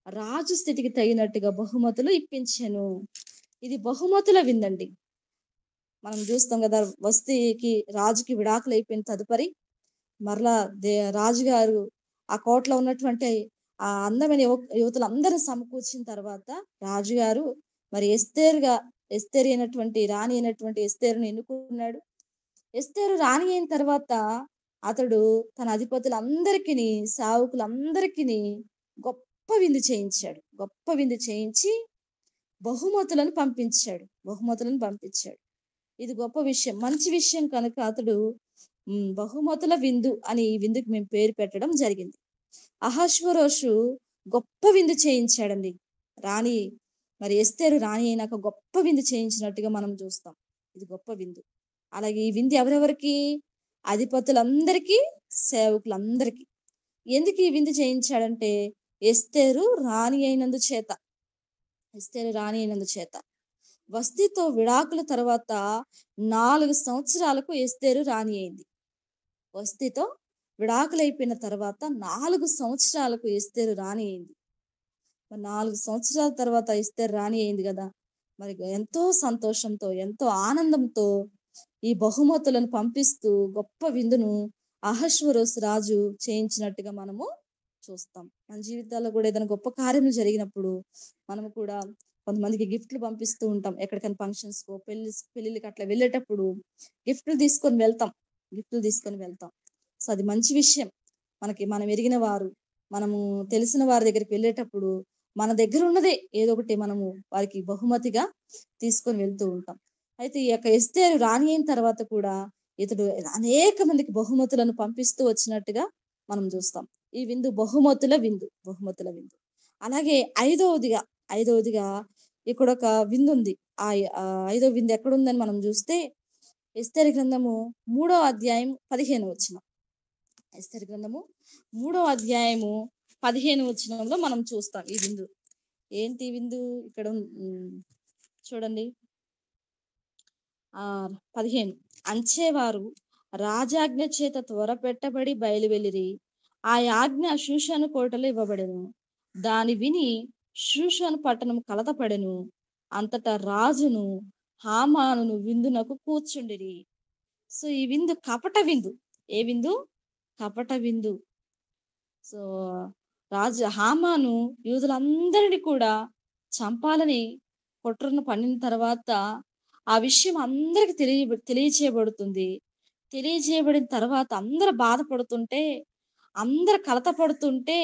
రాజు స్థితికి తగినట్టుగా బహుమతులు ఇప్పించెను. ఇది బహుమతుల విందండి. మనం చూస్తాం కదా, రాజుకి విడాకులు అయిపోయిన తదుపరి మరలా రాజుగారు ఆ కోటలో ఉన్నటువంటి ఆ అందమైన యువతులందరూ సమకూర్చిన తర్వాత రాజుగారు మరి ఎస్తేరు అయినటువంటి రాణి అయినటువంటి ఎస్తేరును ఎన్నుకున్నాడు. ఎస్తేరు రాణి అయిన తర్వాత అతడు తన అధిపతులందరికీ, సావుకులందరికీ గొప్ప విందు చేయించి బహుమతులను పంపించాడు. ఇది గొప్ప విషయం, మంచి విషయం కనుక అతడు బహుమతుల విందు అని ఈ విందుకు మేము పేరు పెట్టడం జరిగింది. అహష్వేరోషు గొప్ప విందు చేయించాడండి. రాణి మరి ఎస్తేరు రాణి అయినాక గొప్ప విందు చేయించినట్టుగా మనం చూస్తాం. ఇది గొప్ప విందు. అలాగే ఈ విందు ఎవరెవరికి? అధిపతులందరికీ, సేవకులందరికీ. ఎందుకు ఈ విందు చేయించాడంటే ఎస్తేరు రాణి అయినందు చేత. వస్తీతో విడాకుల తర్వాత 4 సంవత్సరాలకు ఎస్తేరు రాణి అయింది. వస్తీతో విడాకులైపోయిన తర్వాత 4 సంవత్సరాలకు ఎస్తేరు రాణి అయింది. మరి 4 సంవత్సరాల తర్వాత ఎస్తేరు రాణి అయింది గదా! మరి ఎంతో సంతోషంతో, ఎంతో ఆనందంతో ఈ బహుమతులను పంపిస్తూ గొప్ప విందును అహష్వేరోషు రాజు చేయించినట్టుగా మనము చూస్తాం. మన జీవితాల్లో గూడా ఏదైనా గొప్ప కార్యములు జరిగినప్పుడు మనము కూడా కొంతమందికి గిఫ్ట్‌లు పంపిస్తూ ఉంటాం. ఎక్కడికైనా ఫంక్షన్స్‌కో, పెళ్ళిళ్ళకి అట్లా వెళ్ళేటప్పుడు గిఫ్ట్‌లు తీసుకొని వెళ్తాం. గిఫ్ట్‌లు తీసుకొని వెళ్తాం. సో, అది మంచి విషయం. మనం ఎరిగిన వారు, మనము తెలిసిన వారి దగ్గరికి వెళ్ళేటప్పుడు మన దగ్గర ఉన్నదే ఏదో ఒకటి మనము వారికి బహుమతిగా తీసుకొని వెళ్తూ ఉంటాం. అయితే ఈ యొక్క ఎస్తేరు రాణి అయిన తర్వాత కూడా ఇతడు అనేక మందికి బహుమతులను పంపిస్తూ వచ్చినట్టుగా మనం చూస్తాం. ఈ విందు బహుమతుల విందు. బహుమతుల విందు. అలాగే ఐదవదిగా ఇక్కడొక విందుంది. ఐదో విందు ఎక్కడుందని మనం చూస్తే ఎస్తేరు గ్రంథము 3వ అధ్యాయం 15వ వచనం. ఎస్తేరు గ్రంథము 3వ అధ్యాయము 15వ వచనంలో మనం చూస్తాం ఈ విందు. ఏంటి ఈ విందు? ఇక్కడ చూడండి. 15 అంచేవారు రాజాజ్ఞ చేత త్వరపెట్టబడి బయలువెళ్ళిరి. ఆ ఆజ్ఞ షూషను కోటలో ఇవ్వబడెను. దాని విని షూషను పట్టణం కలతపడెను. అంతటా రాజును హామానును విందునకు కూర్చుండిరి. సో, ఈ విందు కపట విందు. ఏ విందు? కపట విందు. సో, రాజు హామాను యూదులందరిని కూడా చంపాలని కుట్రను పన్నిన తర్వాత ఆ విషయం అందరికి తెలియచేయబడుతుంది. తెలియజేయబడిన తర్వాత అందరూ బాధపడుతుంటే, అందరూ కలతపడుతుంటే,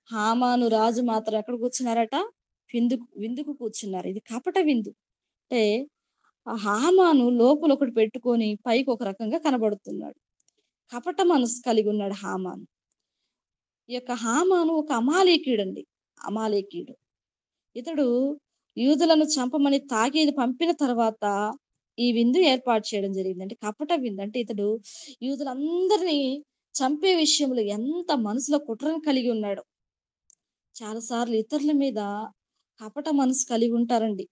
హామాను రాజు మాత్రం ఎక్కడ కూర్చున్నారట? విందుకు కూర్చున్నారు. ఇది కపట విందు. అంటే ఆ హామాను లోపల ఒకటి పెట్టుకొని పైకి ఒక రకంగా కనబడుతున్నాడు. కపట మనసు కలిగి ఉన్నాడు హామాను. ఈ యొక్క హామాను ఒక అమాలేకీయుడండి. అమాలేకీయుడు. ఇతడు యూదులను చంపమని తాకీదు పంపిన తర్వాత ఈ విందు ఏర్పాటు చేయడం జరిగింది. అంటే కపట విందు. అంటే ఇతడు యూదులందరినీ చంపే విషయంలో ఎంత మనసులో కుట్రను కలిగి ఉన్నాడో. చాలా సార్లు ఇతరుల మీద కపట మనసు కలిగి ఉంటారండి.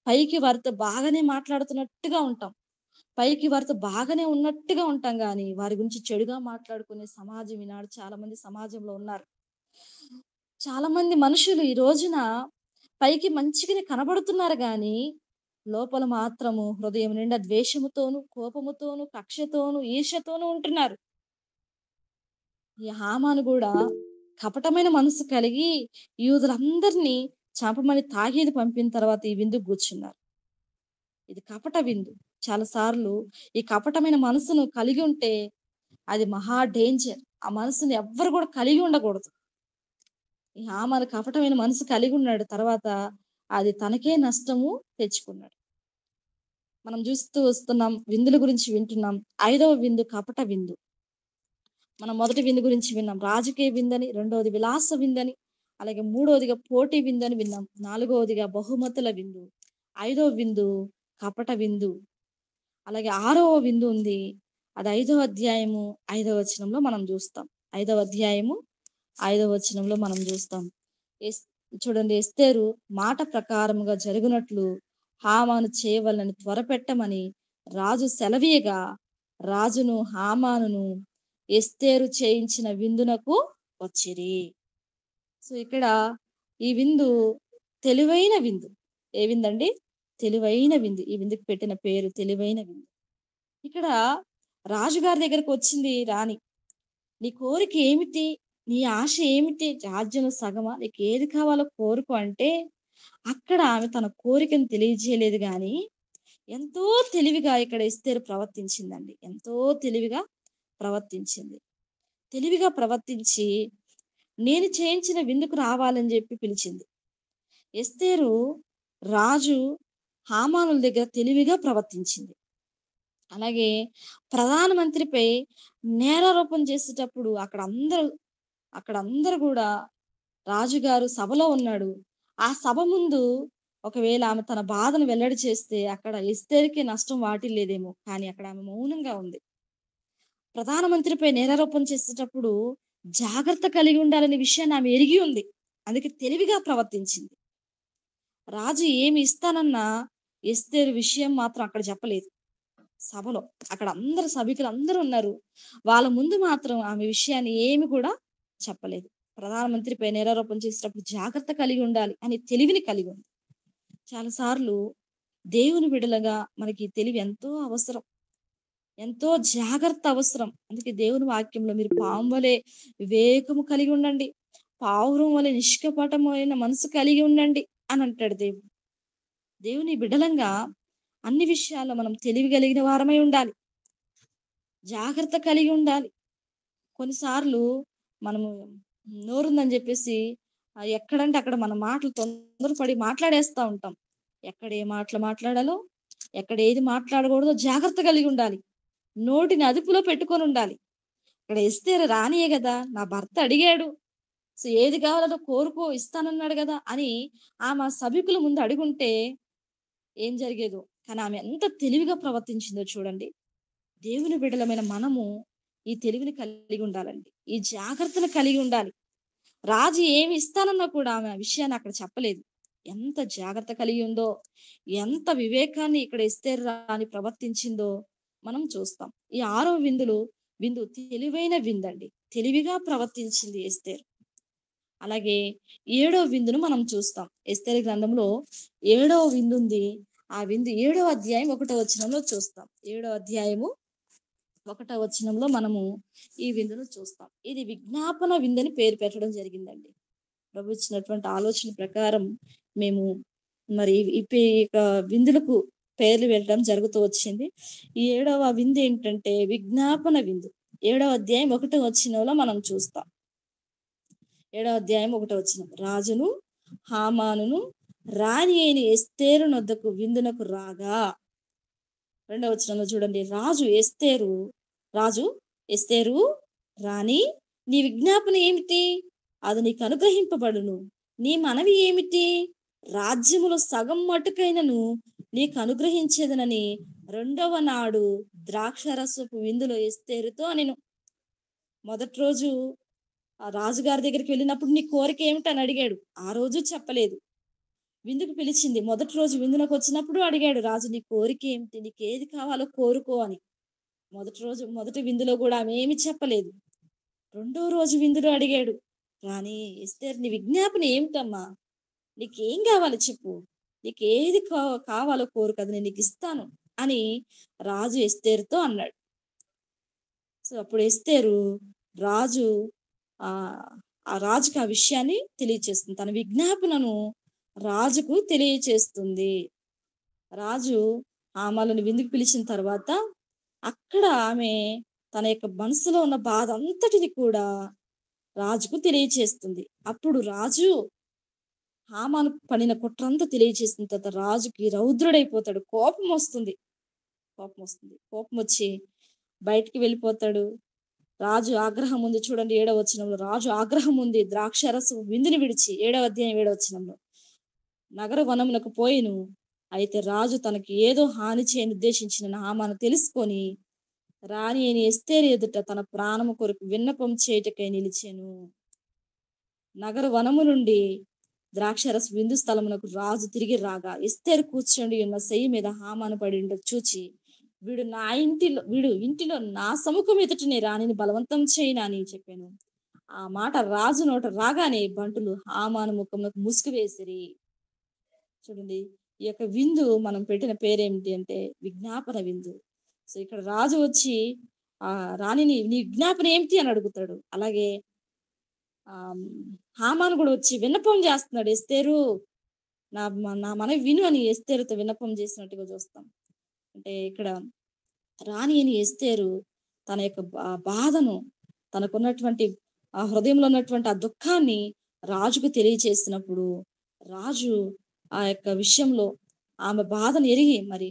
పైకి వారితో బాగానే మాట్లాడుతున్నట్టుగా ఉంటాం. పైకి వారితో బాగానే ఉన్నట్టుగా ఉంటాం గానీ, వారి గురించి చెడుగా మాట్లాడుకునే సమాజం ఈనాడు చాలా మంది సమాజంలో ఉన్నారు. చాలా మంది మనుషులు ఈ రోజున పైకి మంచిగానే కనబడుతున్నారు గానీ, లోపల మాత్రము హృదయం నిండా ద్వేషముతోను, కోపముతోను, కక్షతోను, ఈర్ష్యతోను ఉంటున్నారు. ఈ హామాను గూడా కపటమైన మనసు కలిగి యూదులందరినీ చంపమని తాకీదు పంపిన తర్వాత ఈ విందుకు కూర్చున్నారు. ఇది కపట విందు. చాలా సార్లు ఈ కపటమైన మనసును కలిగి ఉంటే అది మహా డేంజర్. ఆ మనసుని ఎవ్వరు కూడా కలిగి ఉండకూడదు. ఈ హామాను కపటమైన మనసు కలిగి ఉన్నాడు. తర్వాత అది తనకే నష్టము తెచ్చుకున్నాడు. మనం చూస్తూ వస్తున్నాం. విందుల గురించి వింటున్నాం. 5వ విందు కపట విందు. మనం మొదటి విందు గురించి విన్నాం. రాజకీయ విందని, రెండవది విలాస విందని, అలాగే మూడవదిగా పోటీ విందని విన్నాం. నాలుగవదిగా బహుమతుల విందు. 5వ విందు కపట విందు. అలాగే 6వ విందు ఉంది. అది 5వ అధ్యాయము 5వ వచనంలో మనం చూస్తాం. 5వ అధ్యాయము 5వ వచనంలో మనం చూస్తాం. చూడండి, ఎస్తేరు మాట ప్రకారముగా జరుగునట్లు హామాను చేయవలనని త్వరపెట్టమని రాజు సెలవీయగా రాజును హామానును ఎస్తేరు చేయించిన విందునకు వచ్చిరి. సో, ఇక్కడ ఈ విందు తెలివైన విందు. ఏ విందండి? తెలివైన విందు. ఈ విందుకు పెట్టిన పేరు తెలివైన విందు. ఇక్కడ రాజుగారి దగ్గరకు వచ్చింది రాణి. నీ కోరిక ఏమిటి? నీ ఆశ ఏమిటి? రాజ్యంలో సగమా? నీకు ఏది కావాలో కోరుకో అంటే, అక్కడ ఆమె తన కోరికను తెలియజేయలేదు గానీ, ఎంతో తెలివిగా ఇక్కడ ఎస్తేరు ప్రవర్తించిందండి. ఎంతో తెలివిగా ప్రవర్తించింది. తెలివిగా ప్రవర్తించి, నేను చేయించిన విందుకు రావాలని చెప్పి పిలిచింది. ఎస్తేరు రాజు హామానుల దగ్గర తెలివిగా ప్రవర్తించింది. అలాగే ప్రధానమంత్రిపై నేరారోపణ చేసేటప్పుడు అక్కడ అందరూ కూడా రాజుగారు సభలో ఉన్నాడు. ఆ సభ ముందు ఒకవేళ ఆమె తన బాధను వెల్లడి చేస్తే అక్కడ ఎస్తేరుకి నష్టం వాటిల్లేదేమో. కానీ అక్కడ ఆమె మౌనంగా ఉంది. ప్రధానమంత్రిపై నేరారోపణ చేసేటప్పుడు జాగ్రత్త కలిగి ఉండాలనే విషయాన్ని ఆమె ఎరిగి ఉంది. అందుకే తెలివిగా ప్రవర్తించింది. రాజు ఏమి ఇస్తానన్నా ఎస్తేరు విషయం మాత్రం అక్కడ చెప్పలేదు. సభలో. అక్కడ అందరు సభికులు అందరూ ఉన్నారు. వాళ్ళ ముందు మాత్రం ఆమె విషయాన్ని ఏమి కూడా చెప్పలేదు. ప్రధానమంత్రిపై నేరారోపణ చేసేటప్పుడు జాగ్రత్త కలిగి ఉండాలి అనే తెలివిని కలిగి ఉంది. చాలా సార్లు దేవుని బిడ్డలుగా మనకి ఈ తెలివి ఎంతో అవసరం. ఎంతో జాగ్రత్త అవసరం. అందుకే దేవుని వాక్యంలో మీరు పాము వలె వివేకము కలిగి ఉండండి. పావురం వలె నిష్కపటమైన మనసు కలిగి ఉండండి అని అంటాడు దేవుడు. దేవుని బిడ్డలంగా అన్ని విషయాల్లో మనం తెలివి కలిగిన వారమై ఉండాలి. జాగ్రత్త కలిగి ఉండాలి. కొన్నిసార్లు మనము నోరుందని చెప్పేసి ఎక్కడంటే అక్కడ మన మాటలు తొందరపడి మాట్లాడేస్తా ఉంటాం. ఎక్కడ ఏ మాటలు మాట్లాడాలో, ఎక్కడ ఏది మాట్లాడకూడదో జాగ్రత్త కలిగి ఉండాలి. నోటిని అదుపులో పెట్టుకొని ఉండాలి. ఇక్కడ ఎస్తేరు రానియే గదా! నా భర్త అడిగాడు. సో ఏది కావాలో కోరుకో ఇస్తానన్నాడు గదా! అని ఆమె సభికుల ముందు అడుగుంటే ఏం జరిగేదో. కానీ ఆమె ఎంత తెలివిగా ప్రవర్తించిందో చూడండి. దేవుని బిడ్డలమైన మనము ఈ తెలివిని కలిగి ఉండాలండి. ఈ జాగ్రత్తను కలిగి ఉండాలి. రాజు ఏమి ఇస్తానన్నా కూడా ఆమె ఆ విషయాన్ని అక్కడ చెప్పలేదు. ఎంత జాగ్రత్త కలిగి ఉందో, ఎంత వివేకాన్ని ఇక్కడ ఎస్తేరు రాణి ప్రవర్తించిందో మనం చూస్తాం. ఈ 6వ విందు తెలివైన విందండి. తెలివిగా ప్రవర్తించింది ఎస్తేరు. అలాగే 7వ విందును మనం చూస్తాం. ఎస్తేరు గ్రంథంలో 7వ విందుంది. ఆ విందు 7వ అధ్యాయం 1వ వచనంలో చూస్తాం. 7వ అధ్యాయము 1వ వచనంలో మనము ఈ విందును చూస్తాం. ఇది విజ్ఞాపన విందని పేరు పెట్టడం జరిగిందండి. ప్రభు ఇచ్చినటువంటి ఆలోచన ప్రకారం మేము మరి ఇక విందులకు పేర్లు పెట్టడం జరుగుతూ వచ్చింది. ఈ 7వ విందు ఏంటంటే విజ్ఞాపన విందు. 7వ అధ్యాయం 1వ వచనంలో మనం చూస్తాం. 7వ అధ్యాయం 1వ వచనం. రాజును హామానును రాణి అయిన ఎస్తేరు నొద్దకు విందునకు రాగా, 2వ వచనంలో చూడండి. రాజు ఎస్తేరు రాణి, నీ విజ్ఞాపన ఏమిటి? అది నీకు అనుగ్రహింపబడును. నీ మనవి ఏమిటి? రాజ్యములో సగం మటుకైనను నీకు అనుగ్రహించేదనని 2వ నాడు ద్రాక్షరసపు విందులో ఎస్తేరుతో అనెను. మొదటి రోజు ఆ రాజుగారి దగ్గరికి వెళ్ళినప్పుడు నీ కోరిక ఏమిటని అడిగాడు. ఆ రోజు చెప్పలేదు. విందుకు పిలిచింది. మొదటి రోజు విందులకు వచ్చినప్పుడు అడిగాడు రాజు, నీ కోరిక ఏమిటి? నీకు ఏది కావాలో కోరుకో అని. మొదటి విందులో కూడా ఆమె ఏమి చెప్పలేదు. 2వ రోజు విందులో అడిగాడు, రాణి ఎస్తేరు, నీ విజ్ఞాపన ఏమిటమ్మా? నీకేం కావాలి చెప్పు. నీకు ఏది కావాలో కోరుకు, అది నేను నీకు ఇస్తాను అని రాజు ఎస్తేరుతో అన్నాడు. సో అప్పుడు ఎస్తేరు ఆ రాజుకి ఆ విషయాన్ని తెలియచేస్తుంది. తన విజ్ఞాపనను రాజుకు తెలియచేస్తుంది. రాజు ఆమెలను విందుకు పిలిచిన తర్వాత అక్కడ ఆమె తన యొక్క మనసులో ఉన్న బాధ అంతటిని కూడా రాజుకు తెలియచేస్తుంది. అప్పుడు రాజు హామాను పడిన కుట్రంతా తెలియచేసిన తర్వాత రాజుకి రౌద్రుడైపోతాడు. కోపం వస్తుంది. కోపం వచ్చి బయటికి వెళ్ళిపోతాడు. రాజు ఆగ్రహం ఉంది. చూడండి 7వ వచనంలో రాజు ఆగ్రహం ఉంది. ద్రాక్షరస విందుని విడిచి 7వ అధ్యాయం 7వ వచనంలో నగర వనమునకు పోయిను. అయితే రాజు తనకి ఏదో హాని చేయని ఉద్దేశించిన హామాను తెలుసుకొని రాణి అయిన ఎస్తేరు ఎదుట తన ప్రాణము కొరకు విన్నపం చేయుటకై నిలిచెను. నగర వనము నుండి ద్రాక్షరస విందు స్థలమునకు రాజు తిరిగి రాగా ఎస్తేరు కూర్చొని ఉన్న సెయ్యి మీద హామాను పడి చూచి, వీడు ఇంటిలో నా సముఖం ఎదుటనే రాణిని బలవంతం చేయనా అని చెప్పాను. ఆ మాట రాజు నోట రాగానే బంటులు హామాను ముఖమునకు ముసుగు వేసిరి. చూడండి, ఈ యొక్క విందు మనం పెట్టిన పేరేమిటి అంటే విజ్ఞాపన విందు. సో ఇక్కడ రాజు వచ్చి ఆ రాణిని నీ విజ్ఞాపన ఏమిటి అని అడుగుతాడు. అలాగే హామాను కూడా వచ్చి విన్నపం చేస్తున్నాడు. ఎస్తేరు నా మనవి విను అని ఎస్తేరుతో విన్నపం చేసినట్టుగా చూస్తాం. అంటే ఇక్కడ రాణి అని ఎస్తేరు తన యొక్క బాధను, తనకున్నటువంటి ఆ హృదయంలో ఉన్నటువంటి ఆ దుఃఖాన్ని రాజుకు తెలియచేసినప్పుడు రాజు ఆ యొక్క విషయంలో ఆమె బాధను ఎరిగి మరి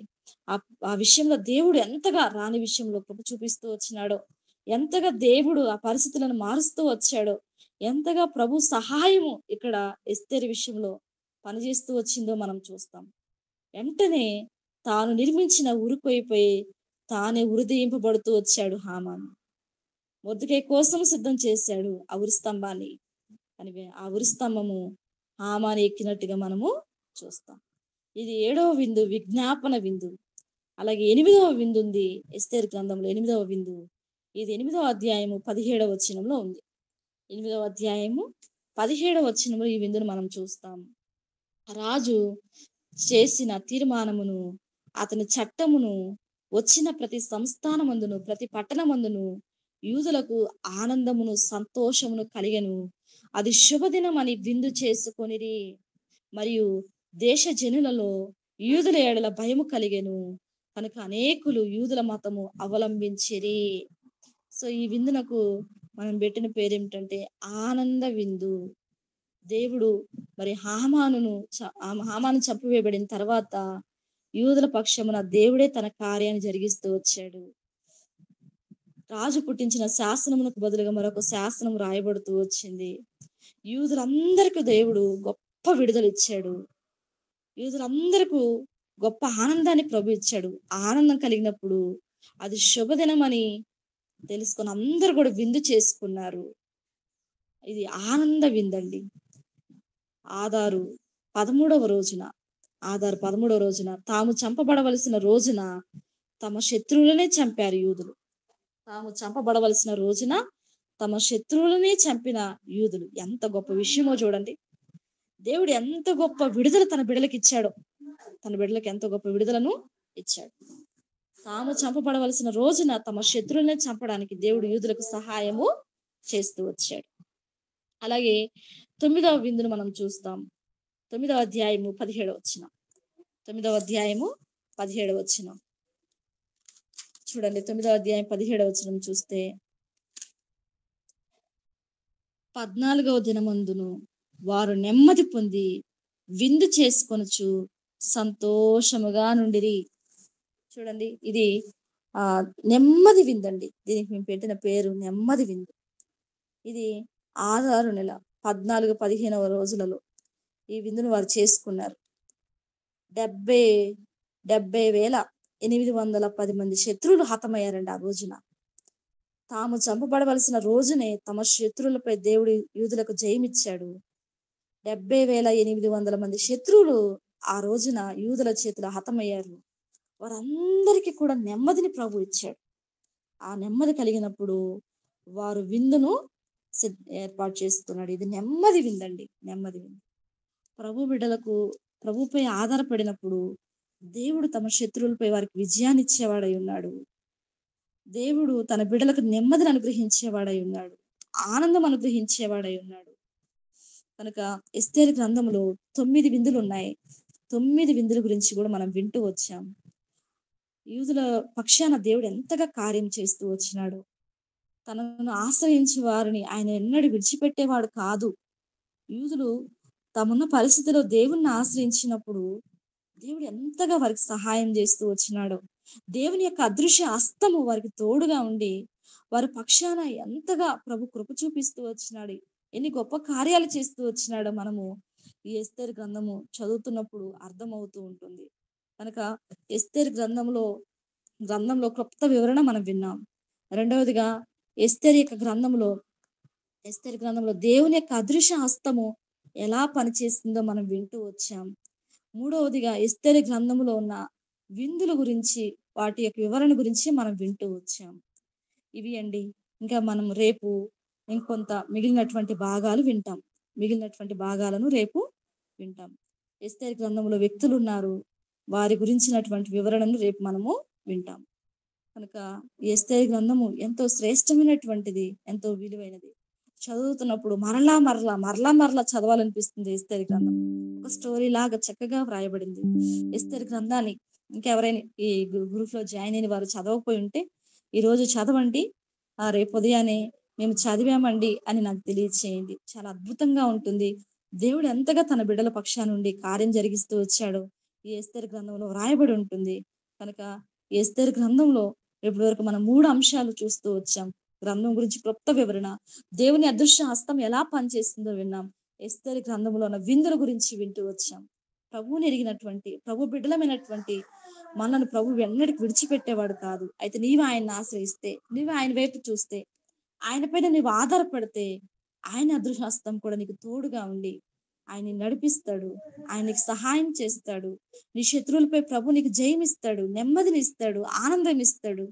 ఆ విషయంలో దేవుడు ఎంతగా రాణి విషయంలో కృప చూపిస్తూ వచ్చినాడో, ఎంతగా దేవుడు ఆ పరిస్థితులను మారుస్తూ వచ్చాడో, ఎంతగా ప్రభు సహాయము ఇక్కడ ఎస్తేరు విషయంలో పనిచేస్తూ వచ్చిందో మనం చూస్తాం. వెంటనే తాను నిర్మించిన ఉరిపోయిపోయి తానే ఉరిదీయింపబడుతూ వచ్చాడు హామాను. మొర్దెకై కోసం సిద్ధం చేశాడు ఆ ఉరి స్తంభాన్ని. అని ఆ ఉరి స్తంభము హామాను ఎక్కినట్టుగా మనము చూస్తాం. ఇది 7వ విందు, విజ్ఞాపన విందు. అలాగే 8వ విందు ఉంది. ఎస్తేరు గ్రంథంలో 8వ విందు. ఇది 8వ అధ్యాయము 17వ వచనంలో ఉంది. 8వ అధ్యాయము 17వ వచనంలో ఈ విందును మనం చూస్తాం. రాజు చేసిన తీర్మానమును, అతని చట్టమును వచ్చిన ప్రతి సంస్థానమందును, ప్రతి పట్టణమందును యూదులకు ఆనందమును, సంతోషమును కలిగెను. అది శుభదినమని విందు చేసుకొనిరి. మరియు దేశ జనులలో యూదుల ఎడల భయము కలిగెను. కనుక అనేకులు యూదుల మతము అవలంబించిరి. సో ఈ విందునకు మనం పెట్టిన పేరేమిటంటే ఆనంద విందు. దేవుడు మరి హామాను చంపివేయబడిన తర్వాత యూదుల పక్షమున దేవుడే తన కార్యాన్ని జరిగిస్తూ వచ్చాడు. రాజు పుట్టించిన శాసనమునకు బదులుగా మరొక శాసనం రాయబడుతూ వచ్చింది. యూదులందరికీ దేవుడు గొప్ప విడుదల ఇచ్చాడు. యూదులందరికీ గొప్ప ఆనందాన్ని ప్రభు ఇచ్చాడు. ఆనందం కలిగినప్పుడు అది శుభదినం అని తెలుసుకొని అందరూ కూడా విందు చేసుకున్నారు. ఇది ఆనంద విందండి. ఆదారు 13వ రోజున తాము చంపబడవలసిన రోజున తమ శత్రువులనే చంపారు యూదులు. తాము చంపబడవలసిన రోజున తమ శత్రువులనే చంపిన యూదులు. ఎంత గొప్ప విషయమో చూడండి. దేవుడు ఎంత గొప్ప విడుదల తన బిడ్డలకు ఇచ్చాడో, తన బిడ్డలకు ఎంత గొప్ప విడుదలను ఇచ్చాడు. తాము చంపబడవలసిన రోజున తమ శత్రువులనే చంపడానికి దేవుడు యూదులకు సహాయము చేస్తూ వచ్చాడు. అలాగే 9వ విందును మనం చూస్తాం. 9వ అధ్యాయము 17వ వచనం. 9వ అధ్యాయము 17వ వచనం చూడండి. 9వ అధ్యాయం 17వ వచనం చూస్తే 14వ దినమందును వారు నెమ్మది పొంది విందు చేసుకొనుచు సంతోషముగా నుండిరి. చూడండి, ఇది నెమ్మది విందండి. దీనికి మేము పెట్టిన పేరు నెమ్మది విందు. ఇది ఆదారు నెల 14-15వ రోజులలో ఈ విందును వారు చేసుకున్నారు. 70,810 మంది శత్రువులు హతమయ్యారండి ఆ రోజున. తాము చంపబడవలసిన రోజునే తమ శత్రువులపై దేవుడు యూదులకు జయమిచ్చాడు. 70,800 మంది శత్రువులు ఆ రోజున యూదుల చేతిలో హతమయ్యారు. వారందరికీ కూడా నెమ్మదిని ప్రభు ఇచ్చాడు. ఆ నెమ్మది కలిగినప్పుడు వారు విందును ఏర్పాటు చేస్తున్నాడు. ఇది నెమ్మది విందండి, నెమ్మది విందు. ప్రభు బిడ్డలకు ప్రభుపై ఆధారపడినప్పుడు దేవుడు తమ శత్రువులపై వారికి విజయాన్ని ఇచ్చేవాడై ఉన్నాడు. దేవుడు తన బిడ్డలకు నెమ్మదిని అనుగ్రహించేవాడై ఉన్నాడు, ఆనందం అనుగ్రహించేవాడై ఉన్నాడు. కనుక ఎస్తేరు గ్రంథంలో 9 విందులు ఉన్నాయి. 9 విందుల గురించి కూడా మనం వింటూ వచ్చాం. యూదుల పక్షాన దేవుడు ఎంతగా కార్యం చేస్తూ వచ్చినాడు. తనను ఆశ్రయించే వారిని ఆయన ఎన్నడూ విడిచిపెట్టేవాడు కాదు. యూదులు తమున్న పరిస్థితిలో దేవుణ్ణి ఆశ్రయించినప్పుడు దేవుడు ఎంతగా వారికి సహాయం చేస్తూ వచ్చినాడు. దేవుని యొక్క అదృశ్య హస్తము వారికి తోడుగా ఉండి వారి పక్షాన ఎంతగా ప్రభు కృప చూపిస్తూ వచ్చినాడు, ఎన్ని గొప్ప కార్యాలు చేస్తూ వచ్చినాడో మనము ఈ ఎస్తేరు గ్రంథము చదువుతున్నప్పుడు అర్థమవుతూ ఉంటుంది. కనుక ఎస్తేరు గ్రంథంలో క్లుప్త వివరణ మనం విన్నాం. రెండవదిగా ఎస్తేరు గ్రంథంలో దేవుని యొక్క అదృశ్య హస్తము ఎలా పనిచేస్తుందో మనం వింటూ వచ్చాం. మూడవదిగా ఎస్తేరు గ్రంథంలో ఉన్న విందుల గురించి, వాటి యొక్క వివరణ గురించి మనం వింటూ వచ్చాం. ఇవి అండి. ఇంకా మనం రేపు ఇంకొంత మిగిలినటువంటి భాగాలను రేపు వింటాం. ఎస్తేరు గ్రంథంలో వ్యక్తులు ఉన్నారు, వారి గురించినటువంటి వివరణను రేపు మనము వింటాం. కనుక ఎస్తేరు గ్రంథము ఎంతో శ్రేష్టమైనటువంటిది, ఎంతో విలువైనది. చదువుతున్నప్పుడు మరలా చదవాలనిపిస్తుంది. ఎస్తేరు గ్రంథం ఒక స్టోరీ లాగా చక్కగా వ్రాయబడింది. ఎస్తేరు గ్రంథాన్ని ఇంకెవరైనా ఈ గ్రూప్ లో జాయిన్ అయిన వారు చదవకపోయి ఉంటే ఈ రోజు చదవండి. రేపు ఉదయాన్నే మేము చదివామండి అని నాకు తెలియచేయండి. చాలా అద్భుతంగా ఉంటుంది. దేవుడు ఎంతగా తన బిడ్డల పక్షా నుండి కార్యం జరిగిస్తూ వచ్చాడో ఈ ఎస్తేరు గ్రంథంలో వ్రాయబడి ఉంటుంది. కనుక ఈ ఎస్తేరు గ్రంథంలో ఇప్పటి వరకు మనం 3 అంశాలు చూస్తూ వచ్చాం. గ్రంథం గురించి క్లుప్త వివరణ, దేవుని అదృశ్య హస్తం ఎలా పనిచేస్తుందో విన్నాం. ఎస్తేరు గ్రంథంలో ఉన్న విందుల గురించి వింటూ వచ్చాం. ప్రభువుని ఎరిగినటువంటి ప్రభు బిడ్డలమైనటువంటి మనల్ని ప్రభు ఎన్నటికి విడిచిపెట్టేవాడు కాదు. అయితే నీవు ఆయన్ని ఆశ్రయిస్తే, నీవు ఆయన వైపు చూస్తే, ఆయన పైన నీవు ఆధారపడితే ఆయన అదృశ్య హస్తం కూడా నీకు తోడుగా ఉండి ఆయన నడిపిస్తాడు. ఆయన నీకు సహాయం చేస్తాడు. నీ శత్రువులపై ప్రభు నీకు జయమిస్తాడు, నెమ్మదినిస్తాడు, ఆనందమిస్తాడు.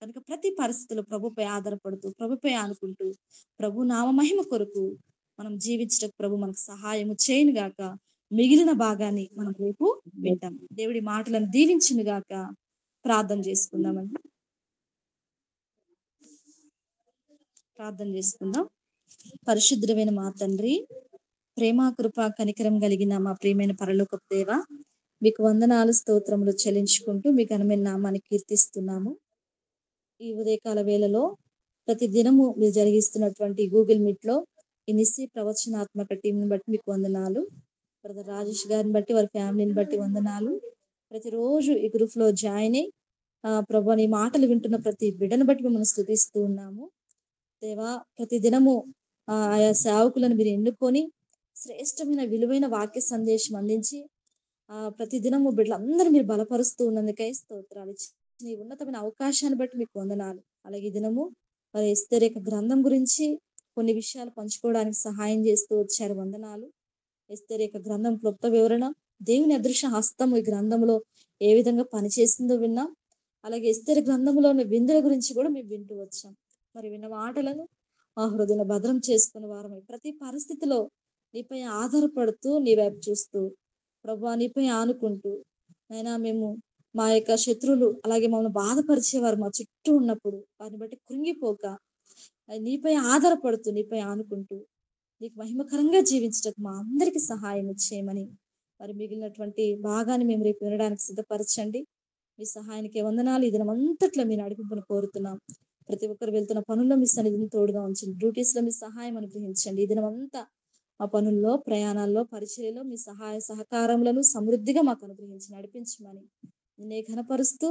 కనుక ప్రతి పరిస్థితిలో ప్రభుపై ఆధారపడుతూ, ప్రభుపై ఆనుకుంటూ, ప్రభు నామ మహిమ కొరకు మనం జీవించటకు ప్రభు మనకు సహాయము చేయను గాక. మిగిలిన భాగాన్ని మనం రేపు వింటాం. దేవుడి మాటలను దీవించును గాక. ప్రార్థన చేసుకుందామండి. ప్రార్థన చేసుకుందాం. పరిశుద్ధమైన మా తండ్రి, ప్రేమ కృప కనికరం కలిగిన మా ప్రియమైన పరలోకపు దేవ, మీకు వందనాలు స్తోత్రములు చెల్లించుకుంటూ మీ ఘనమైన నామాన్ని కీర్తిస్తున్నాము. ఈ ఉదయకాల వేళలో ప్రతి దినము మీరు జరిగిస్తున్నటువంటి గూగుల్ మీట్ లో ఈ నిస్సి ప్రవచనాత్మక టీంని బట్టి మీకు వందనాలు. బ్రదర్ రాజేష్ గారిని బట్టి, వారి ఫ్యామిలీని బట్టి వందనాలు. ప్రతిరోజు ఈ గ్రూప్ లో జాయిన్ అయ్యి ప్రభు నీ మాటలు వింటున్న ప్రతి బిడ్డను బట్టి మిమ్మల్ని స్తుతిస్తూ ఉన్నాము. దేవా, ప్రతి దినము ఆయా సేవకులను మీరు ఎన్నుకొని శ్రేష్టమైన విలువైన వాక్య సందేశం అందించి ప్రతి దినము బిడ్డలందరూ మీరు బలపరుస్తూ ఉన్నందుకై స్తోత్రాలు. ఈ ఉన్నతమైన అవకాశాన్ని బట్టి మీకు వందనాలు. అలాగే ఈ దినము మరి ఎస్తేరు యొక్క గ్రంథం గురించి కొన్ని విషయాలు పంచుకోవడానికి సహాయం చేస్తూ వచ్చారు. వందనాలు. ఎస్తేరు యొక్క గ్రంథం క్లుప్త వివరణ, దేవుని అదృశ్య హస్తం ఈ గ్రంథంలో ఏ విధంగా పనిచేసిందో విన్నాం. అలాగే ఎస్తేరు గ్రంథంలోని విందుల గురించి కూడా మేము వింటూ వచ్చాం. మరి విన్న మాటలను ఆ హృదయ భద్రం చేసుకున్న వారమై ప్రతి పరిస్థితిలో నీపై ఆధారపడుతూ నీ వైపు చూస్తూ ప్రభు నీపై ఆనుకుంటూ అయినా మేము మా యొక్క శత్రువులు అలాగే మమ్మల్ని బాధపరిచేవారు మా చుట్టూ ఉన్నప్పుడు వారిని బట్టి కృంగిపోక నీపై ఆధారపడుతూ నీపై ఆనుకుంటూ నీకు మహిమకరంగా జీవించటకు మా అందరికీ సహాయం చేయమని మరి మిగిలినటువంటి భాగాన్ని మేము రేపు వినడానికి సిద్ధపరచండి. మీ సహాయానికి వందనాలు. ఈ దినమంతట్లో మీ నడిపింపును కోరుతున్నాం. ప్రతి ఒక్కరు వెళ్తున్న పనుల్లో మీ సన్నిధిని తోడుగా ఉంచండి. డ్యూటీస్ లో మీ సహాయం అనుగ్రహించండి. ఈ దినమంతా ఆ పనుల్లో, ప్రయాణాల్లో, పరిచర్యలో మీ సహాయ సహకారములను సమృద్ధిగా మాకు అనుగ్రహించి నడిపించమని నిన్నే ఘనపరుస్తూ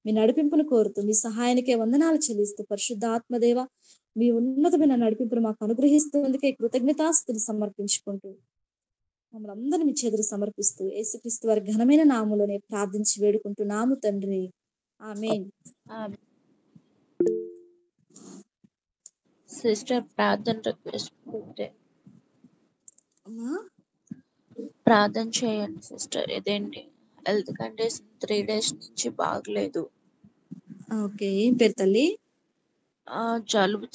మీ నడిపింపును కోరుతూ మీ సహాయానికే వందనాలు చెల్లిస్తూ పరిశుద్ధాత్మదేవ మీ ఉన్నతమైన నడిపింపును మాకు అనుగ్రహిస్తున్నందుకే కృతజ్ఞతాస్తులు సమర్పించుకుంటూ మమ్మల్ని అందరినీ మీ చేతులు సమర్పిస్తూ యేసుక్రీస్తు వారి ఘనమైన నామములోనే ప్రార్థించి వేడుకుంటున్నాము తండ్రి. ఆమేన్. సిస్టర్ ప్రార్థన రిక్వెస్ట్ ప్రార్థన చేయండి సిస్టర్. ఇదేంటి హెల్త్ కండిషన్ 3 days నుంచి బాగలేదు. ఓకే, ఏం పేరు తల్లి? జలుబు